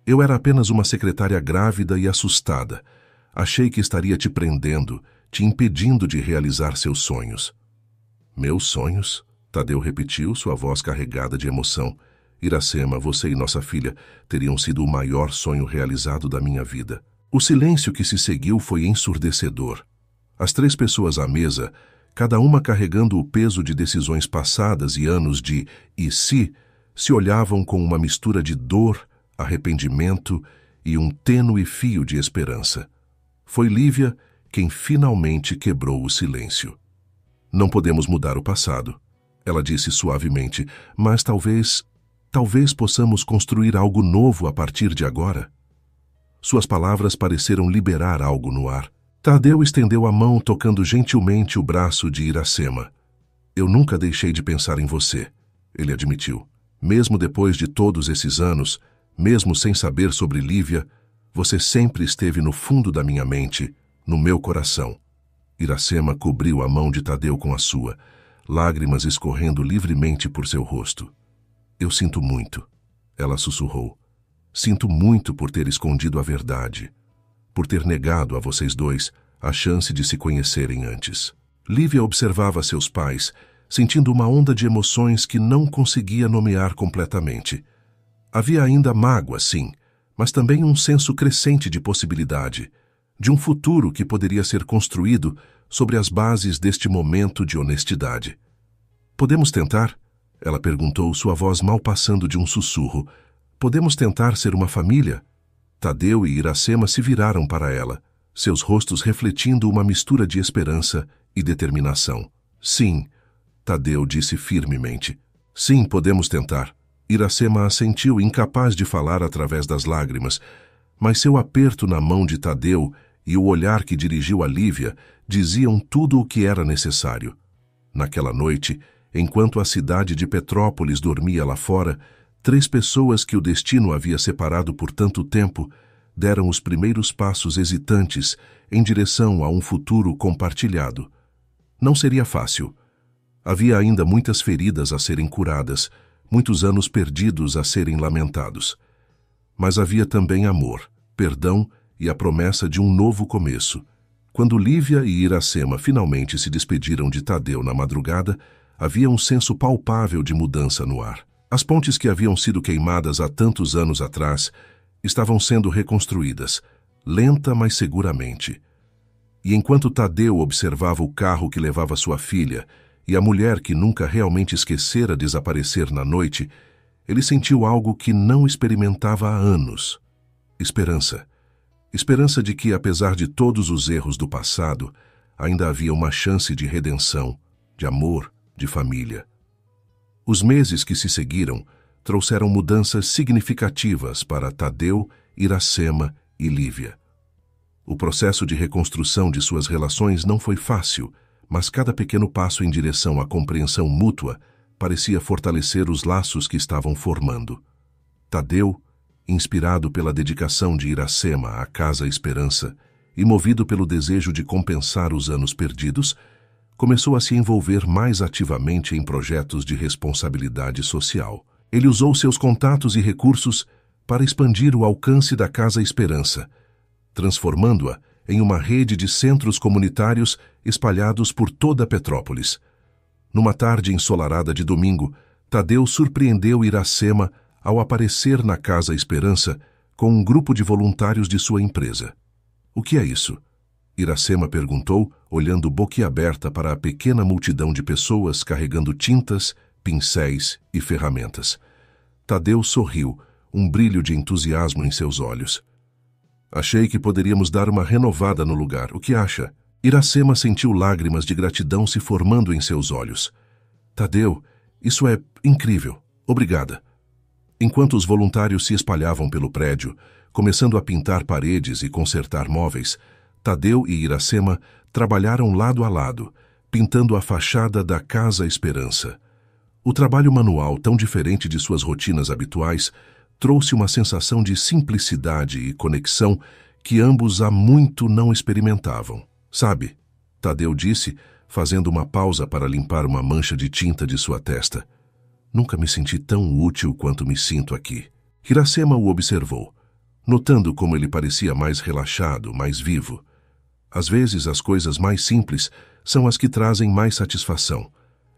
Eu era apenas uma secretária grávida e assustada. Achei que estaria te prendendo, te impedindo de realizar seus sonhos." "Meus sonhos?" Tadeu repetiu, sua voz carregada de emoção. "Iracema, você e nossa filha teriam sido o maior sonho realizado da minha vida." O silêncio que se seguiu foi ensurdecedor. As 3 pessoas à mesa, cada uma carregando o peso de decisões passadas e anos de "e se olhavam com uma mistura de dor, arrependimento e um tênue fio de esperança. Foi Lívia quem finalmente quebrou o silêncio. "Não podemos mudar o passado," ela disse suavemente, "mas talvez possamos construir algo novo a partir de agora." Suas palavras pareceram liberar algo no ar. Tadeu estendeu a mão, tocando gentilmente o braço de Iracema. "Eu nunca deixei de pensar em você," ele admitiu. "Mesmo depois de todos esses anos, mesmo sem saber sobre Lívia, você sempre esteve no fundo da minha mente, no meu coração." Iracema cobriu a mão de Tadeu com a sua, lágrimas escorrendo livremente por seu rosto. "Eu sinto muito," ela sussurrou. "Sinto muito por ter escondido a verdade, por ter negado a vocês 2 a chance de se conhecerem antes." Lívia observava seus pais, sentindo uma onda de emoções que não conseguia nomear completamente. Havia ainda mágoa, sim, mas também um senso crescente de possibilidade, de um futuro que poderia ser construído sobre as bases deste momento de honestidade. "Podemos tentar?" ela perguntou, sua voz mal passando de um sussurro. "Podemos tentar ser uma família?" Tadeu e Iracema se viraram para ela, seus rostos refletindo uma mistura de esperança e determinação. "Sim," Tadeu disse firmemente. "Sim, podemos tentar." Iracema assentiu, incapaz de falar através das lágrimas, mas seu aperto na mão de Tadeu e o olhar que dirigiu a Lívia diziam tudo o que era necessário. Naquela noite, enquanto a cidade de Petrópolis dormia lá fora, 3 pessoas que o destino havia separado por tanto tempo deram os primeiros passos hesitantes em direção a um futuro compartilhado. Não seria fácil. Havia ainda muitas feridas a serem curadas, muitos anos perdidos a serem lamentados. Mas havia também amor, perdão e a promessa de um novo começo. Quando Lívia e Iracema finalmente se despediram de Tadeu na madrugada, havia um senso palpável de mudança no ar. As pontes que haviam sido queimadas há tantos anos atrás estavam sendo reconstruídas, lenta mas seguramente. E enquanto Tadeu observava o carro que levava sua filha e a mulher que nunca realmente esquecera desaparecer na noite, ele sentiu algo que não experimentava há anos: Esperança. Esperança de que, apesar de todos os erros do passado, ainda havia uma chance de redenção, de amor, de família. Os meses que se seguiram trouxeram mudanças significativas para Tadeu, Iracema e Lívia. O processo de reconstrução de suas relações não foi fácil, mas cada pequeno passo em direção à compreensão mútua parecia fortalecer os laços que estavam formando. Tadeu, inspirado pela dedicação de Iracema à Casa Esperança e movido pelo desejo de compensar os anos perdidos, começou a se envolver mais ativamente em projetos de responsabilidade social. Ele usou seus contatos e recursos para expandir o alcance da Casa Esperança, transformando-a em uma rede de centros comunitários espalhados por toda Petrópolis. Numa tarde ensolarada de domingo, Tadeu surpreendeu Iracema ao aparecer na Casa Esperança com um grupo de voluntários de sua empresa. "O que é isso?" Iracema perguntou, olhando boquiaberta para a pequena multidão de pessoas carregando tintas, pincéis e ferramentas. Tadeu sorriu, um brilho de entusiasmo em seus olhos. "Achei que poderíamos dar uma renovada no lugar. O que acha?" Iracema sentiu lágrimas de gratidão se formando em seus olhos. "Tadeu, isso é incrível. Obrigada." Enquanto os voluntários se espalhavam pelo prédio, começando a pintar paredes e consertar móveis, Tadeu e Iracema trabalharam lado a lado, pintando a fachada da Casa Esperança. O trabalho manual, tão diferente de suas rotinas habituais, trouxe uma sensação de simplicidade e conexão que ambos há muito não experimentavam. "Sabe", Tadeu disse, fazendo uma pausa para limpar uma mancha de tinta de sua testa, "nunca me senti tão útil quanto me sinto aqui." Iracema o observou, notando como ele parecia mais relaxado, mais vivo. "Às vezes as coisas mais simples são as que trazem mais satisfação",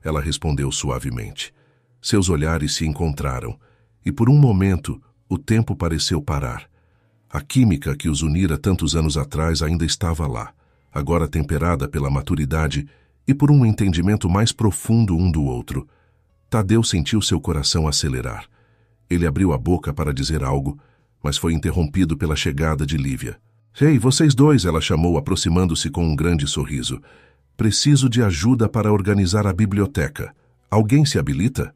ela respondeu suavemente. Seus olhares se encontraram, e por um momento o tempo pareceu parar. A química que os unira tantos anos atrás ainda estava lá, agora temperada pela maturidade e por um entendimento mais profundo um do outro. Tadeu sentiu seu coração acelerar. Ele abriu a boca para dizer algo, mas foi interrompido pela chegada de Lívia. "Ei, vocês dois", ela chamou, aproximando-se com um grande sorriso. "Preciso de ajuda para organizar a biblioteca. Alguém se habilita?"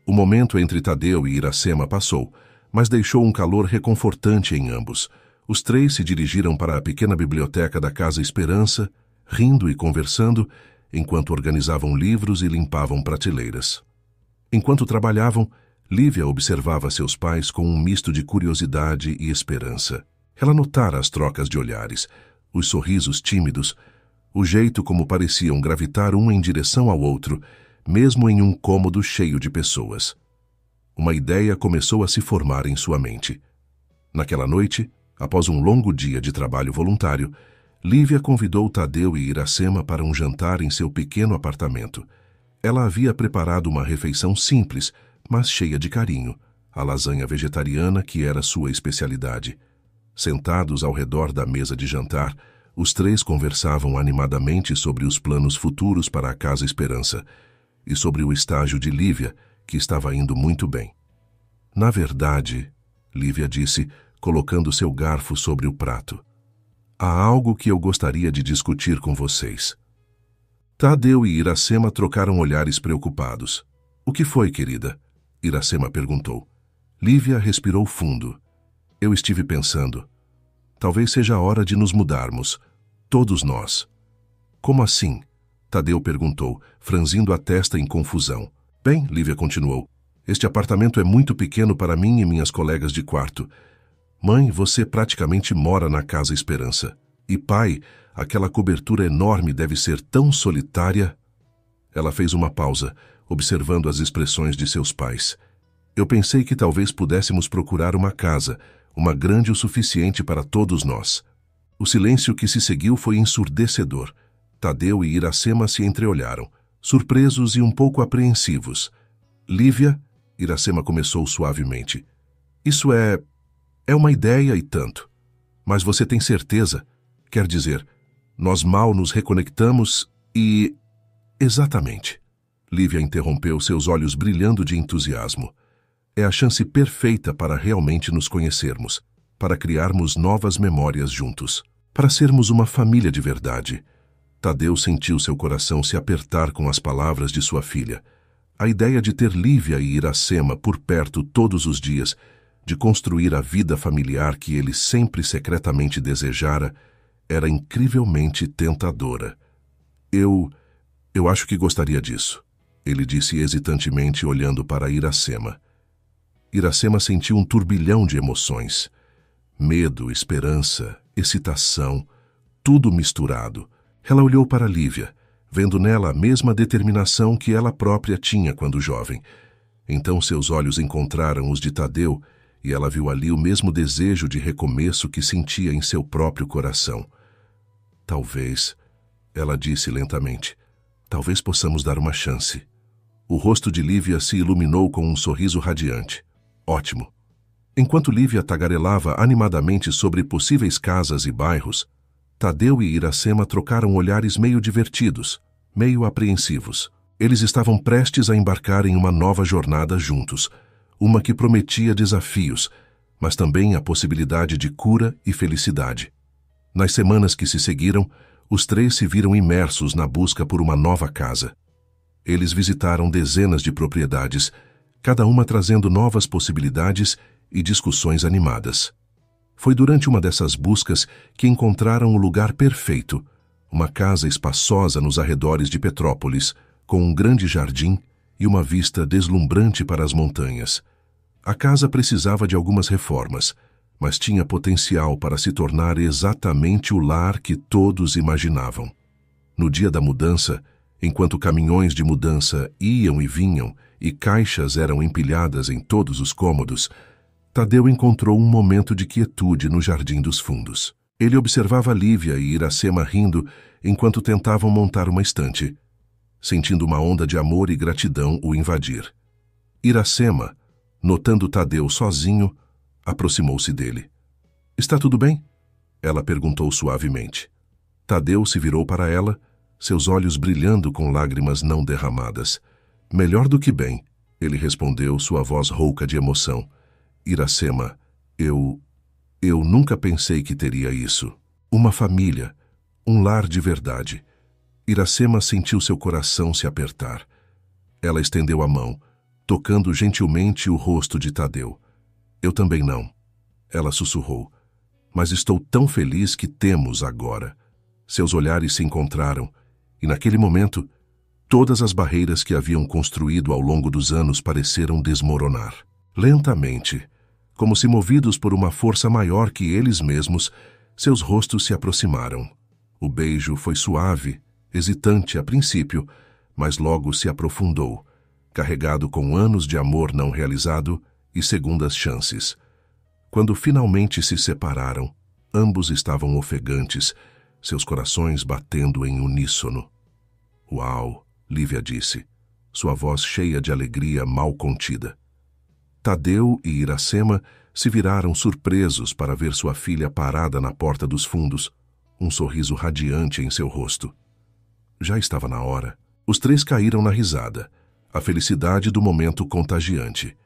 O momento entre Tadeu e Iracema passou, mas deixou um calor reconfortante em ambos. Os três se dirigiram para a pequena biblioteca da Casa Esperança, rindo e conversando, enquanto organizavam livros e limpavam prateleiras. Enquanto trabalhavam, Lívia observava seus pais com um misto de curiosidade e esperança. Ela notara as trocas de olhares, os sorrisos tímidos, o jeito como pareciam gravitar um em direção ao outro, mesmo em um cômodo cheio de pessoas. Uma ideia começou a se formar em sua mente. Naquela noite, após um longo dia de trabalho voluntário, Lívia convidou Tadeu e Iracema para um jantar em seu pequeno apartamento. Ela havia preparado uma refeição simples, mas cheia de carinho, a lasanha vegetariana que era sua especialidade. Sentados ao redor da mesa de jantar, os três conversavam animadamente sobre os planos futuros para a Casa Esperança e sobre o estágio de Lívia, que estava indo muito bem. "Na verdade", Lívia disse, colocando seu garfo sobre o prato, "há algo que eu gostaria de discutir com vocês." Tadeu e Iracema trocaram olhares preocupados. "O que foi, querida?" Iracema perguntou. Lívia respirou fundo. "Eu estive pensando. Talvez seja a hora de nos mudarmos. Todos nós." "Como assim?" Tadeu perguntou, franzindo a testa em confusão. "Bem", Lívia continuou, "este apartamento é muito pequeno para mim e minhas colegas de quarto. Mãe, você praticamente mora na Casa Esperança. E pai, aquela cobertura enorme deve ser tão solitária." Ela fez uma pausa, observando as expressões de seus pais. "Eu pensei que talvez pudéssemos procurar uma casa, uma grande o suficiente para todos nós." O silêncio que se seguiu foi ensurdecedor. Tadeu e Iracema se entreolharam, surpresos e um pouco apreensivos. "Lívia", Iracema começou suavemente, "isso é uma ideia e tanto. Mas você tem certeza? Quer dizer, nós mal nos reconectamos e..." "Exatamente." Lívia interrompeu, seus olhos brilhando de entusiasmo. "É a chance perfeita para realmente nos conhecermos." para criarmos novas memórias juntos, para sermos uma família de verdade. Tadeu sentiu seu coração se apertar com as palavras de sua filha. A ideia de ter Lívia e Iracema por perto todos os dias, de construir a vida familiar que ele sempre secretamente desejara, era incrivelmente tentadora. Eu acho que gostaria disso, ele disse hesitantemente olhando para Iracema. Iracema sentiu um turbilhão de emoções. Medo, esperança, excitação, tudo misturado. Ela olhou para Lívia, vendo nela a mesma determinação que ela própria tinha quando jovem. Então seus olhos encontraram os de Tadeu e ela viu ali o mesmo desejo de recomeço que sentia em seu próprio coração. Talvez, ela disse lentamente, talvez possamos dar uma chance. O rosto de Lívia se iluminou com um sorriso radiante. Ótimo. Enquanto Lívia tagarelava animadamente sobre possíveis casas e bairros, Tadeu e Iracema trocaram olhares meio divertidos, meio apreensivos. Eles estavam prestes a embarcar em uma nova jornada juntos, uma que prometia desafios, mas também a possibilidade de cura e felicidade. Nas semanas que se seguiram, os três se viram imersos na busca por uma nova casa. Eles visitaram dezenas de propriedades, cada uma trazendo novas possibilidades e discussões animadas. Foi durante uma dessas buscas que encontraram o lugar perfeito, uma casa espaçosa nos arredores de Petrópolis, com um grande jardim e uma vista deslumbrante para as montanhas. A casa precisava de algumas reformas, mas tinha potencial para se tornar exatamente o lar que todos imaginavam. No dia da mudança, enquanto caminhões de mudança iam e vinham e caixas eram empilhadas em todos os cômodos, Tadeu encontrou um momento de quietude no jardim dos fundos. Ele observava Lívia e Iracema rindo enquanto tentavam montar uma estante, sentindo uma onda de amor e gratidão o invadir. Iracema, notando Tadeu sozinho, aproximou-se dele. — Está tudo bem? Ela perguntou suavemente. Tadeu se virou para ela, seus olhos brilhando com lágrimas não derramadas. — Melhor do que bem, ele respondeu, sua voz rouca de emoção. Iracema, eu nunca pensei que teria isso. Uma família, um lar de verdade. Iracema sentiu seu coração se apertar. Ela estendeu a mão, tocando gentilmente o rosto de Tadeu. Eu também não. Ela sussurrou. Mas estou tão feliz que temos agora. Seus olhares se encontraram, e naquele momento, todas as barreiras que haviam construído ao longo dos anos pareceram desmoronar. Lentamente, como se movidos por uma força maior que eles mesmos, seus rostos se aproximaram. O beijo foi suave, hesitante a princípio, mas logo se aprofundou, carregado com anos de amor não realizado e segundas chances. Quando finalmente se separaram, ambos estavam ofegantes, seus corações batendo em uníssono. — Uau! Lívia disse, sua voz cheia de alegria mal contida. Tadeu e Iracema se viraram surpresos para ver sua filha parada na porta dos fundos, um sorriso radiante em seu rosto. Já estava na hora. Os três caíram na risada, a felicidade do momento contagiante.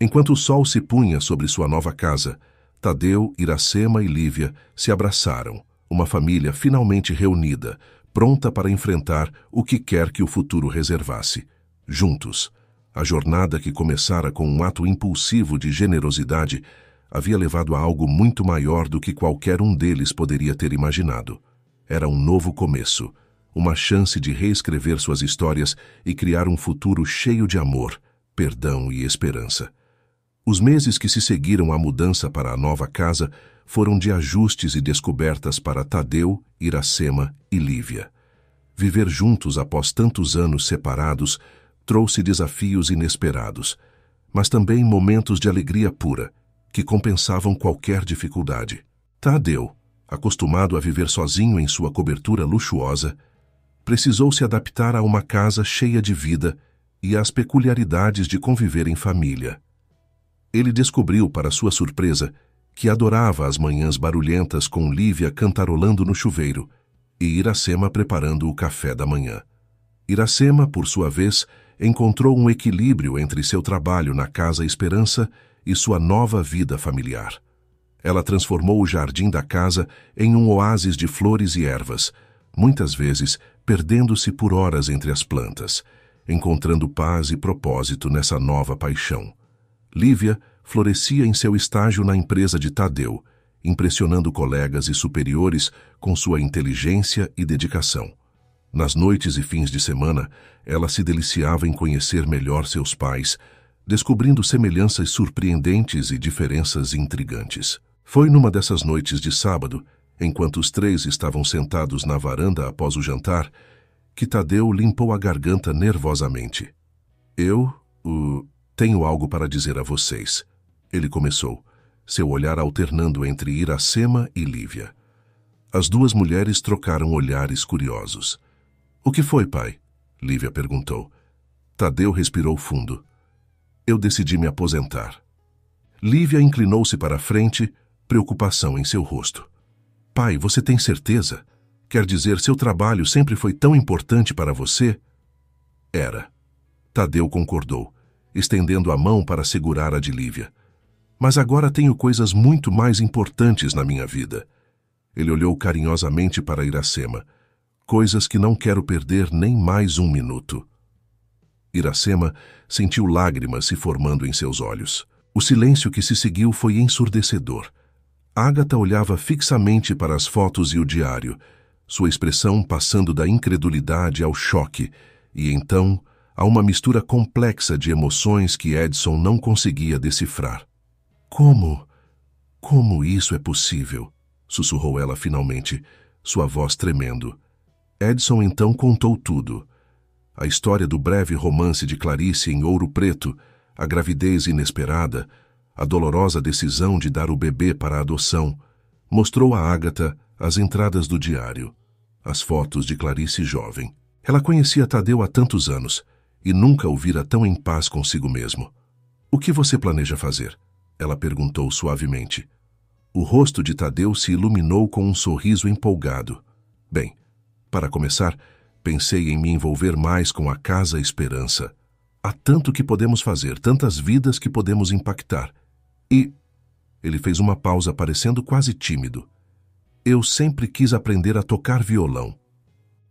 Enquanto o sol se punha sobre sua nova casa, Tadeu, Iracema e Lívia se abraçaram, uma família finalmente reunida, pronta para enfrentar o que quer que o futuro reservasse. Juntos, a jornada que começara com um ato impulsivo de generosidade havia levado a algo muito maior do que qualquer um deles poderia ter imaginado. Era um novo começo, uma chance de reescrever suas histórias e criar um futuro cheio de amor, perdão e esperança. Os meses que se seguiram à mudança para a nova casa foram de ajustes e descobertas para Tadeu, Iracema e Lívia. Viver juntos após tantos anos separados trouxe desafios inesperados, mas também momentos de alegria pura, que compensavam qualquer dificuldade. Tadeu, acostumado a viver sozinho em sua cobertura luxuosa, precisou se adaptar a uma casa cheia de vida e às peculiaridades de conviver em família. Ele descobriu, para sua surpresa, que adorava as manhãs barulhentas com Lívia cantarolando no chuveiro e Iracema preparando o café da manhã. Iracema, por sua vez, encontrou um equilíbrio entre seu trabalho na Casa Esperança e sua nova vida familiar. Ela transformou o jardim da casa em um oásis de flores e ervas, muitas vezes perdendo-se por horas entre as plantas, encontrando paz e propósito nessa nova paixão. Lívia florescia em seu estágio na empresa de Tadeu, impressionando colegas e superiores com sua inteligência e dedicação. Nas noites e fins de semana, ela se deliciava em conhecer melhor seus pais, descobrindo semelhanças surpreendentes e diferenças intrigantes. Foi numa dessas noites de sábado, enquanto os três estavam sentados na varanda após o jantar, que Tadeu limpou a garganta nervosamente. Eu tenho algo para dizer a vocês. Ele começou, seu olhar alternando entre Iracema e Lívia. As duas mulheres trocaram olhares curiosos. O que foi, pai? Lívia perguntou. Tadeu respirou fundo. Eu decidi me aposentar. Lívia inclinou-se para a frente, preocupação em seu rosto. Pai, você tem certeza? Quer dizer, seu trabalho sempre foi tão importante para você? Era. Tadeu concordou, estendendo a mão para segurar a de Lívia. Mas agora tenho coisas muito mais importantes na minha vida. Ele olhou carinhosamente para Iracema. Coisas que não quero perder nem mais um minuto. Iracema sentiu lágrimas se formando em seus olhos. O silêncio que se seguiu foi ensurdecedor. Ágata olhava fixamente para as fotos e o diário, sua expressão passando da incredulidade ao choque, e então a uma mistura complexa de emoções que Edson não conseguia decifrar. Como isso é possível? Sussurrou ela finalmente, sua voz tremendo. Edson então contou tudo. A história do breve romance de Clarice em Ouro Preto, a gravidez inesperada, a dolorosa decisão de dar o bebê para a adoção, mostrou a Ágata as entradas do diário, as fotos de Clarice jovem. Ela conhecia Tadeu há tantos anos e nunca o vira tão em paz consigo mesmo. O que você planeja fazer? Ela perguntou suavemente. O rosto de Tadeu se iluminou com um sorriso empolgado. Bem, para começar, pensei em me envolver mais com a Casa Esperança. Há tanto que podemos fazer, tantas vidas que podemos impactar. E... Ele fez uma pausa, parecendo quase tímido. Eu sempre quis aprender a tocar violão.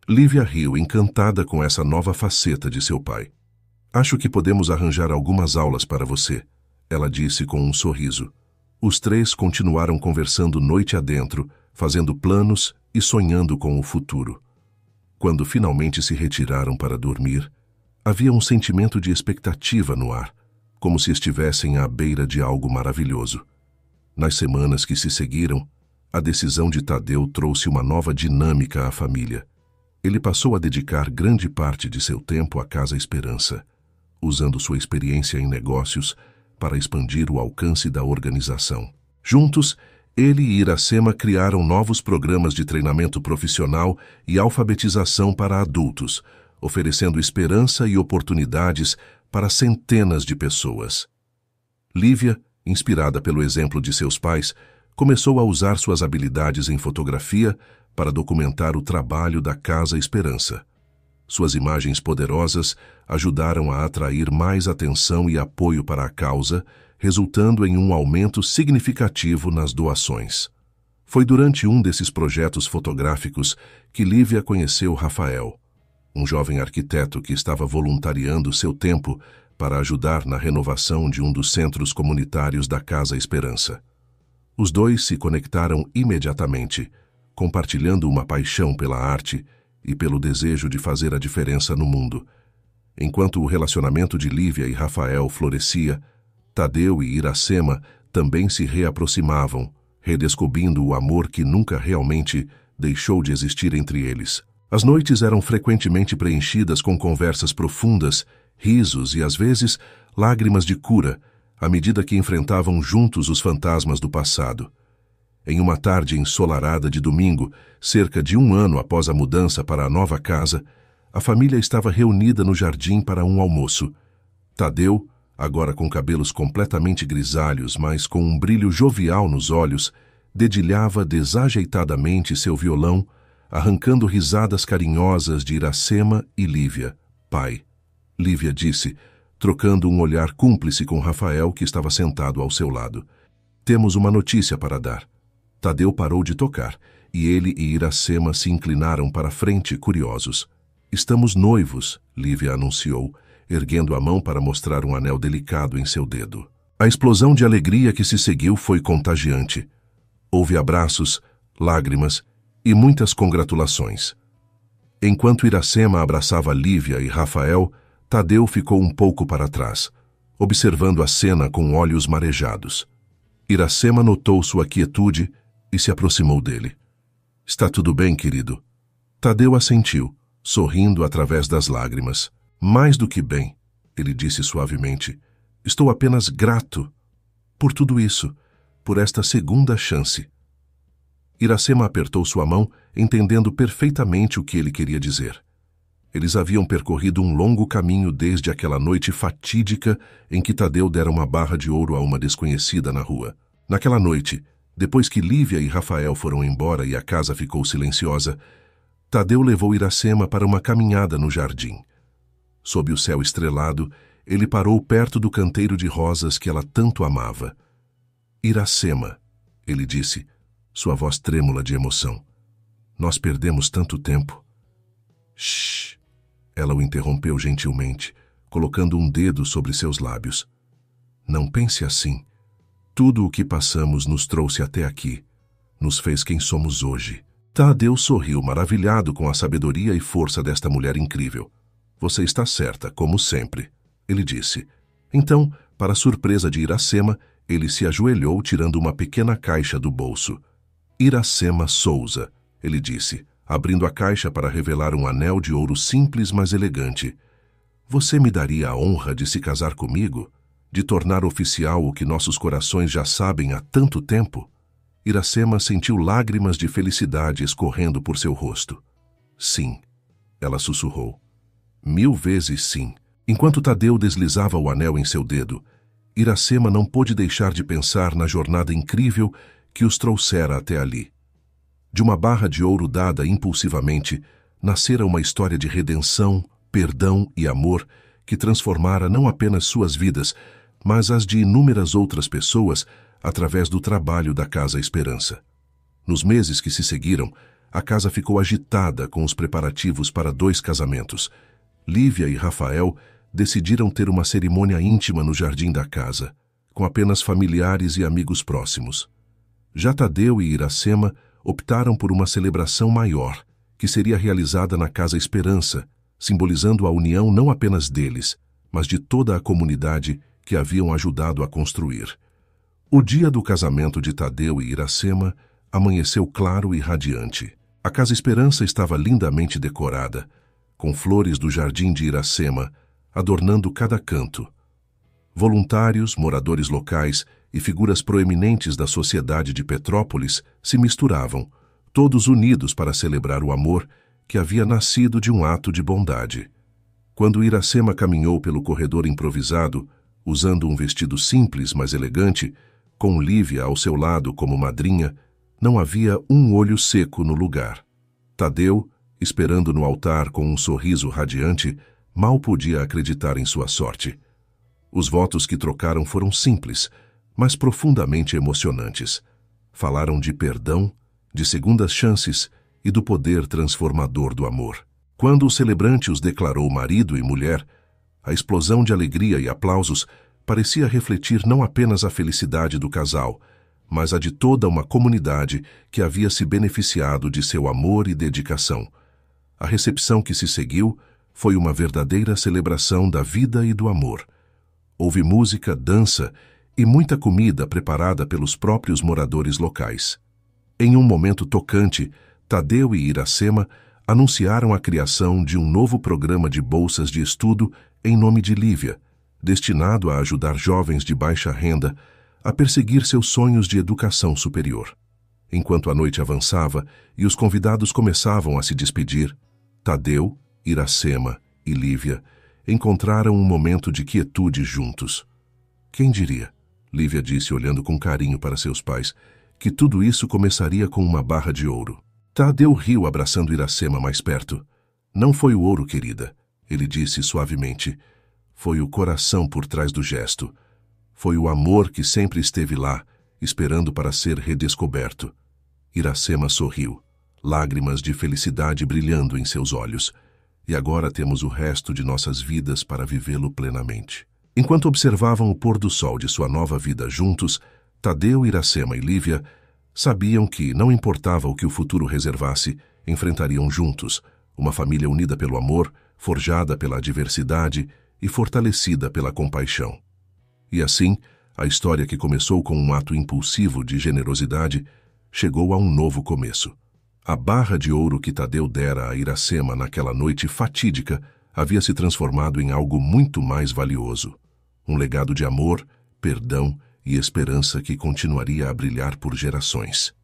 Lívia riu, encantada com essa nova faceta de seu pai. Acho que podemos arranjar algumas aulas para você, ela disse com um sorriso. Os três continuaram conversando noite adentro, fazendo planos e sonhando com o futuro. Quando finalmente se retiraram para dormir, havia um sentimento de expectativa no ar, como se estivessem à beira de algo maravilhoso. Nas semanas que se seguiram, a decisão de Tadeu trouxe uma nova dinâmica à família. Ele passou a dedicar grande parte de seu tempo à Casa Esperança, usando sua experiência em negócios para expandir o alcance da organização. Juntos, ele e Iracema criaram novos programas de treinamento profissional e alfabetização para adultos, oferecendo esperança e oportunidades para centenas de pessoas. Lívia, inspirada pelo exemplo de seus pais, começou a usar suas habilidades em fotografia para documentar o trabalho da Casa Esperança. Suas imagens poderosas ajudaram a atrair mais atenção e apoio para a causa, resultando em um aumento significativo nas doações. Foi durante um desses projetos fotográficos que Lívia conheceu Rafael, um jovem arquiteto que estava voluntariando seu tempo para ajudar na renovação de um dos centros comunitários da Casa Esperança. Os dois se conectaram imediatamente, compartilhando uma paixão pela arte e pelo desejo de fazer a diferença no mundo. Enquanto o relacionamento de Lívia e Rafael florescia, Tadeu e Iracema também se reaproximavam, redescobrindo o amor que nunca realmente deixou de existir entre eles. As noites eram frequentemente preenchidas com conversas profundas, risos e, às vezes, lágrimas de cura, à medida que enfrentavam juntos os fantasmas do passado. Em uma tarde ensolarada de domingo, cerca de 1 ano após a mudança para a nova casa, a família estava reunida no jardim para um almoço. Tadeu, agora com cabelos completamente grisalhos, mas com um brilho jovial nos olhos, dedilhava desajeitadamente seu violão, arrancando risadas carinhosas de Iracema e Lívia. Pai, Lívia disse, trocando um olhar cúmplice com Rafael, que estava sentado ao seu lado. Temos uma notícia para dar. Tadeu parou de tocar, e ele e Iracema se inclinaram para a frente, curiosos. Estamos noivos, Lívia anunciou, erguendo a mão para mostrar um anel delicado em seu dedo. A explosão de alegria que se seguiu foi contagiante. Houve abraços, lágrimas e muitas congratulações. Enquanto Iracema abraçava Lívia e Rafael, Tadeu ficou um pouco para trás, observando a cena com olhos marejados. Iracema notou sua quietude e se aproximou dele. Está tudo bem, querido? Tadeu assentiu, sorrindo através das lágrimas. Mais do que bem, ele disse suavemente. Estou apenas grato por tudo isso, por esta segunda chance. Iracema apertou sua mão, entendendo perfeitamente o que ele queria dizer. Eles haviam percorrido um longo caminho desde aquela noite fatídica em que Tadeu dera uma barra de ouro a uma desconhecida na rua. Naquela noite, depois que Lívia e Rafael foram embora e a casa ficou silenciosa, Tadeu levou Iracema para uma caminhada no jardim. Sob o céu estrelado, ele parou perto do canteiro de rosas que ela tanto amava. Iracema, ele disse, sua voz trêmula de emoção. Nós perdemos tanto tempo. Shhh! Ela o interrompeu gentilmente, colocando um dedo sobre seus lábios. Não pense assim. Tudo o que passamos nos trouxe até aqui. Nos fez quem somos hoje. Tadeu sorriu, maravilhado com a sabedoria e força desta mulher incrível. Você está certa, como sempre, ele disse. Então, para surpresa de Iracema, ele se ajoelhou tirando uma pequena caixa do bolso. Iracema Souza, ele disse, abrindo a caixa para revelar um anel de ouro simples, mas elegante. Você me daria a honra de se casar comigo? De tornar oficial o que nossos corações já sabem há tanto tempo? Iracema sentiu lágrimas de felicidade escorrendo por seu rosto. Sim, ela sussurrou. 1000 vezes sim. Enquanto Tadeu deslizava o anel em seu dedo, Iracema não pôde deixar de pensar na jornada incrível que os trouxera até ali. De uma barra de ouro dada impulsivamente, nascera uma história de redenção, perdão e amor que transformara não apenas suas vidas, mas as de inúmeras outras pessoas através do trabalho da Casa Esperança. Nos meses que se seguiram, a casa ficou agitada com os preparativos para 2 casamentos. Lívia e Rafael decidiram ter uma cerimônia íntima no jardim da casa, com apenas familiares e amigos próximos. Já Tadeu e Iracema optaram por uma celebração maior, que seria realizada na Casa Esperança, simbolizando a união não apenas deles, mas de toda a comunidade que haviam ajudado a construir. O dia do casamento de Tadeu e Iracema amanheceu claro e radiante. A Casa Esperança estava lindamente decorada, com flores do jardim de Iracema, adornando cada canto. Voluntários, moradores locais e figuras proeminentes da sociedade de Petrópolis se misturavam, todos unidos para celebrar o amor que havia nascido de um ato de bondade. Quando Iracema caminhou pelo corredor improvisado, usando um vestido simples, mas elegante, com Lívia ao seu lado como madrinha, não havia um olho seco no lugar. Tadeu, esperando no altar com um sorriso radiante, mal podia acreditar em sua sorte. Os votos que trocaram foram simples, mas profundamente emocionantes. Falaram de perdão, de segundas chances e do poder transformador do amor. Quando o celebrante os declarou marido e mulher, a explosão de alegria e aplausos parecia refletir não apenas a felicidade do casal, mas a de toda uma comunidade que havia se beneficiado de seu amor e dedicação. A recepção que se seguiu foi uma verdadeira celebração da vida e do amor. Houve música, dança e muita comida preparada pelos próprios moradores locais. Em um momento tocante, Tadeu e Iracema anunciaram a criação de um novo programa de bolsas de estudo em nome de Lívia, destinado a ajudar jovens de baixa renda a perseguir seus sonhos de educação superior. Enquanto a noite avançava e os convidados começavam a se despedir, Tadeu, Iracema e Lívia encontraram um momento de quietude juntos. Quem diria, Lívia disse olhando com carinho para seus pais, que tudo isso começaria com uma barra de ouro. Tadeu riu abraçando Iracema mais perto. Não foi o ouro, querida, ele disse suavemente. Foi o coração por trás do gesto. Foi o amor que sempre esteve lá, esperando para ser redescoberto. Iracema sorriu, lágrimas de felicidade brilhando em seus olhos. E agora temos o resto de nossas vidas para vivê-lo plenamente. Enquanto observavam o pôr do sol de sua nova vida juntos, Tadeu, Iracema e Lívia sabiam que, não importava o que o futuro reservasse, enfrentariam juntos, uma família unida pelo amor, forjada pela adversidade e fortalecida pela compaixão. E assim, a história que começou com um ato impulsivo de generosidade chegou a um novo começo. A barra de ouro que Tadeu dera a Iracema naquela noite fatídica havia se transformado em algo muito mais valioso. Um legado de amor, perdão e esperança que continuaria a brilhar por gerações.